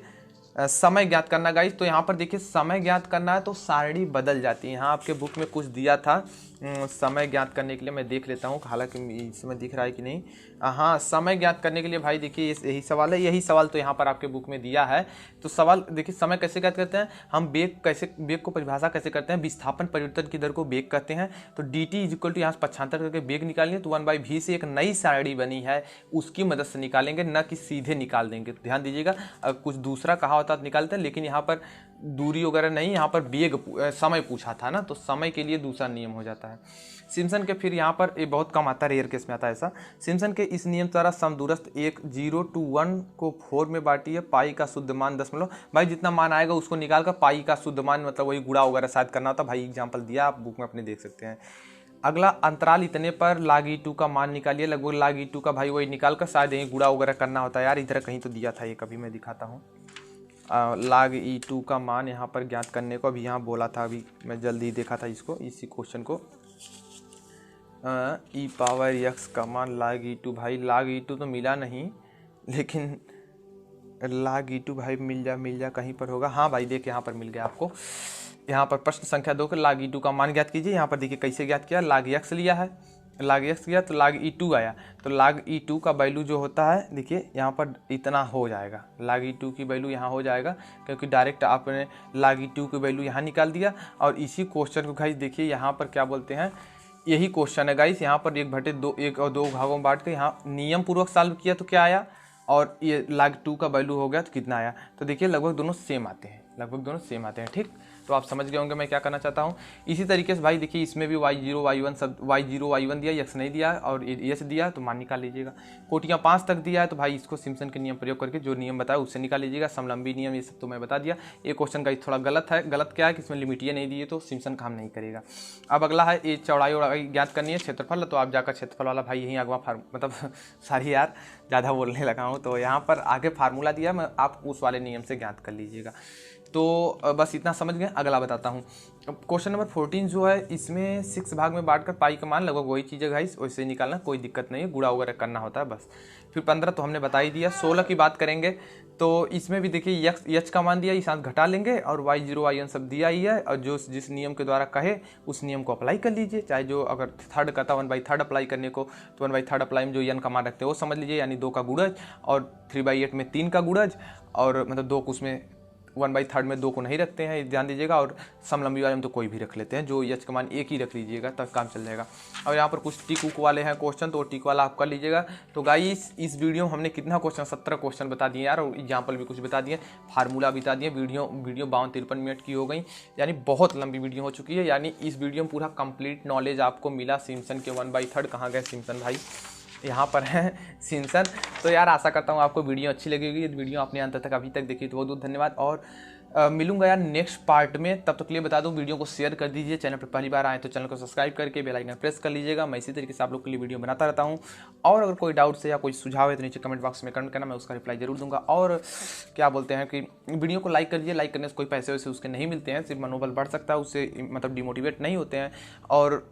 समय ज्ञात करना गाइस। तो यहाँ पर देखिए समय ज्ञात करना है तो सारणी बदल जाती है। यहाँ आपके बुक में कुछ दिया था समय ज्ञात करने के लिए, मैं देख लेता हूँ, हालांकि इसमें दिख रहा है कि नहीं। हाँ, समय ज्ञात करने के लिए भाई देखिए यही सवाल है, यही सवाल तो यहाँ पर आपके बुक में दिया है। तो सवाल देखिए समय कैसे ज्ञात करते हैं हम, बेग को परिभाषा कैसे करते हैं, विस्थापन परिवर्तन की दर को बेग कहते हैं। तो dt इक्वल टू यहाँ से 75 करके बेग निकालेंगे, तो 1/v से एक नई सारणी बनी है उसकी मदद से निकालेंगे, न कि सीधे निकाल देंगे। ध्यान दीजिएगा, कुछ दूसरा कहा होता तो निकालते हैं, लेकिन यहाँ पर दूरी वगैरह नहीं, यहाँ पर बेग समय पूछा था ना, तो समय के लिए दूसरा नियम हो जाता है। सिम्पसन के फिर यहाँ पर ये बहुत कम आता है, रेयर केस में आता है ऐसा। सिम्पसन के इस नियम द्वारा समदूरस्थ एक 0 to 1 को 4 में बांटिए, पाई का शुद्ध मान 10 भाई जितना मान आएगा उसको निकाल कर पाई का शुद्ध मान मतलब वही गुणा वगैरह शायद करना होता। भाई एग्जाम्पल दिया, आप बुक में अपने देख सकते हैं। अगला अंतराल इतने पर log E2 का मान निकालिए, लगभग log E2 का भाई वही निकाल कर शायद यही गुणा वगैरह करना होता है। यार इधर कहीं तो दिया था ये, कभी मैं दिखाता हूँ। log E2 का मान यहाँ पर ज्ञात करने को अभी यहाँ बोला था, अभी मैं जल्दी देखा था इसको, इसी क्वेश्चन को। e पावर x का मान log E2, भाई log E2 तो मिला नहीं, लेकिन log E2 भाई मिल जा कहीं पर होगा। हाँ भाई देख यहाँ पर मिल गया आपको। यहाँ पर प्रश्न संख्या 2 के log E2 का मान ज्ञात कीजिए। यहाँ पर देखिए कैसे ज्ञात किया, log x लिया है, log x किया तो log E2 आया, तो log E2 का वैल्यू जो होता है देखिए यहाँ पर इतना हो जाएगा, log E2 की वैल्यू यहाँ हो जाएगा, क्योंकि डायरेक्ट आपने log E2 की वैल्यू यहाँ निकाल दिया। और इसी क्वेश्चन को गाइस देखिए यहाँ पर क्या बोलते हैं, यही क्वेश्चन है गाइस, यहाँ पर 1 और 2 भागों में बांट के यहाँ नियम पूर्वक सॉल्व किया तो क्या आया, और ये log 2 का वैल्यू हो गया तो कितना आया। तो देखिए लगभग दोनों सेम आते हैं, लगभग दोनों सेम आते हैं। ठीक, तो आप समझ गए होंगे मैं क्या करना चाहता हूँ। इसी तरीके से भाई देखिए इसमें भी y0 y1 सब y0 y1 दिया, x नहीं दिया और h दिया, तो मान निकाल लीजिएगा। कोटियाँ 5 तक दिया है, तो भाई इसको सिम्पसन के नियम प्रयोग करके जो नियम बताया उससे निकाल लीजिएगा। समलंबी नियम ये सब तो मैं बता दिया। ये क्वेश्चन का थोड़ा गलत है, गलत क्या है कि इसमें लिमिटिया नहीं दी है, तो सिम्पसन काम नहीं करेगा। अब अगला है ये चौड़ाई ज्ञात करनी है, क्षेत्रफल, तो आप जाकर क्षेत्रफल वाला भाई यहीं अगवा मतलब सारी यार ज़्यादा बोलने लगा हूँ, तो यहाँ पर आगे फार्मूला दिया, मैं आप उस वाले नियम से ज्ञात कर लीजिएगा। तो बस इतना समझ गए। अगला बताता हूँ। क्वेश्चन नंबर 14 जो है, इसमें 6 भाग में बांटकर पाई का मान लगभग वही चीज़ है गाइस, वैसे निकालना कोई दिक्कत नहीं है, गुणा वगैरह करना होता है बस। फिर 15 तो हमने बता ही दिया। 16 की बात करेंगे, तो इसमें भी देखिए एच का मान दिया, इस साथ घटा लेंगे, और y0 y1 सब दिया ही है, और जो जिस नियम के द्वारा कहे उस नियम को अप्लाई कर लीजिए। चाहे जो अगर थर्ड कहता 1/3 अप्लाई करने को, तो 1/3 अप्लाई में जो n का मान रखते हैं वो समझ लीजिए, यानी 2 का गुणज, और 3/8 में 3 का गुणज, और मतलब 2 को उसमें 1/3 में 2 को नहीं रखते हैं, ध्यान दीजिएगा। और समलंबी वाले में तो कोई भी रख लेते हैं, जो एच का मान 1 ही रख लीजिएगा, तब काम चल जाएगा। और यहाँ पर कुछ टिक उक वाले हैं क्वेश्चन, तो टिक वाला आप कर लीजिएगा। तो गाइस इस वीडियो में हमने कितना क्वेश्चन, 17 क्वेश्चन बता दिए यार, और एग्जाम्पल भी कुछ बता दिए, फार्मूला बता दिए। वीडियो 52-53 मिनट की हो गई, यानी बहुत लंबी वीडियो हो चुकी है। यानी इस वीडियो में पूरा कंप्लीट नॉलेज आपको मिला। सिम्पसन के 1/3 कहाँ गए सिम्पसन भाई, यहाँ पर है सिम्पसन। तो यार आशा करता हूँ आपको वीडियो अच्छी लगेगी। यदि वीडियो आपने अंत तक अभी तक देखी तो बहुत बहुत धन्यवाद, और मिलूंगा यार नेक्स्ट पार्ट में। तब तक के लिए बता दूं, वीडियो को शेयर कर दीजिए, चैनल पर पहली बार आए तो चैनल को सब्सक्राइब करके बेल आइकन प्रेस कर लीजिएगा। मैं इसी तरीके से आप लोग के लिए वीडियो बनाता रहता हूं, और अगर कोई डाउट से या कोई सुझाव है तो नीचे कमेंट बॉक्स में कमेंट करना, मैं उसका रिप्लाई जरूर दूंगा। और क्या बोलते हैं कि वीडियो को लाइक कर दीजिए, लाइक करने से कोई पैसे वैसे उसके नहीं मिलते हैं, सिर्फ मनोबल बढ़ सकता है, उससे मतलब डिमोटिवेट नहीं होते हैं। और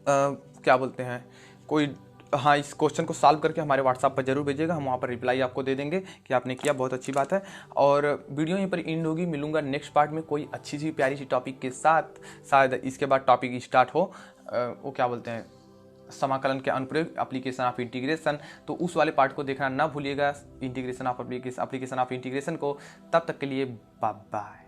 क्या बोलते हैं, कोई हाँ, इस क्वेश्चन को सॉल्व करके हमारे व्हाट्सएप पर जरूर भेजिएगा, हम वहाँ पर रिप्लाई आपको दे देंगे कि आपने किया, बहुत अच्छी बात है। और वीडियो यहीं पर एंड होगी, मिलूंगा नेक्स्ट पार्ट में कोई अच्छी सी प्यारी सी टॉपिक के साथ। शायद इसके बाद टॉपिक स्टार्ट हो, वो क्या बोलते हैं, समाकलन के अनुप्रयोग, एप्लीकेशन ऑफ इंटीग्रेशन, तो उस वाले पार्ट को देखना ना भूलिएगा, integration of application of integration को। तब तक के लिए बाय बाय।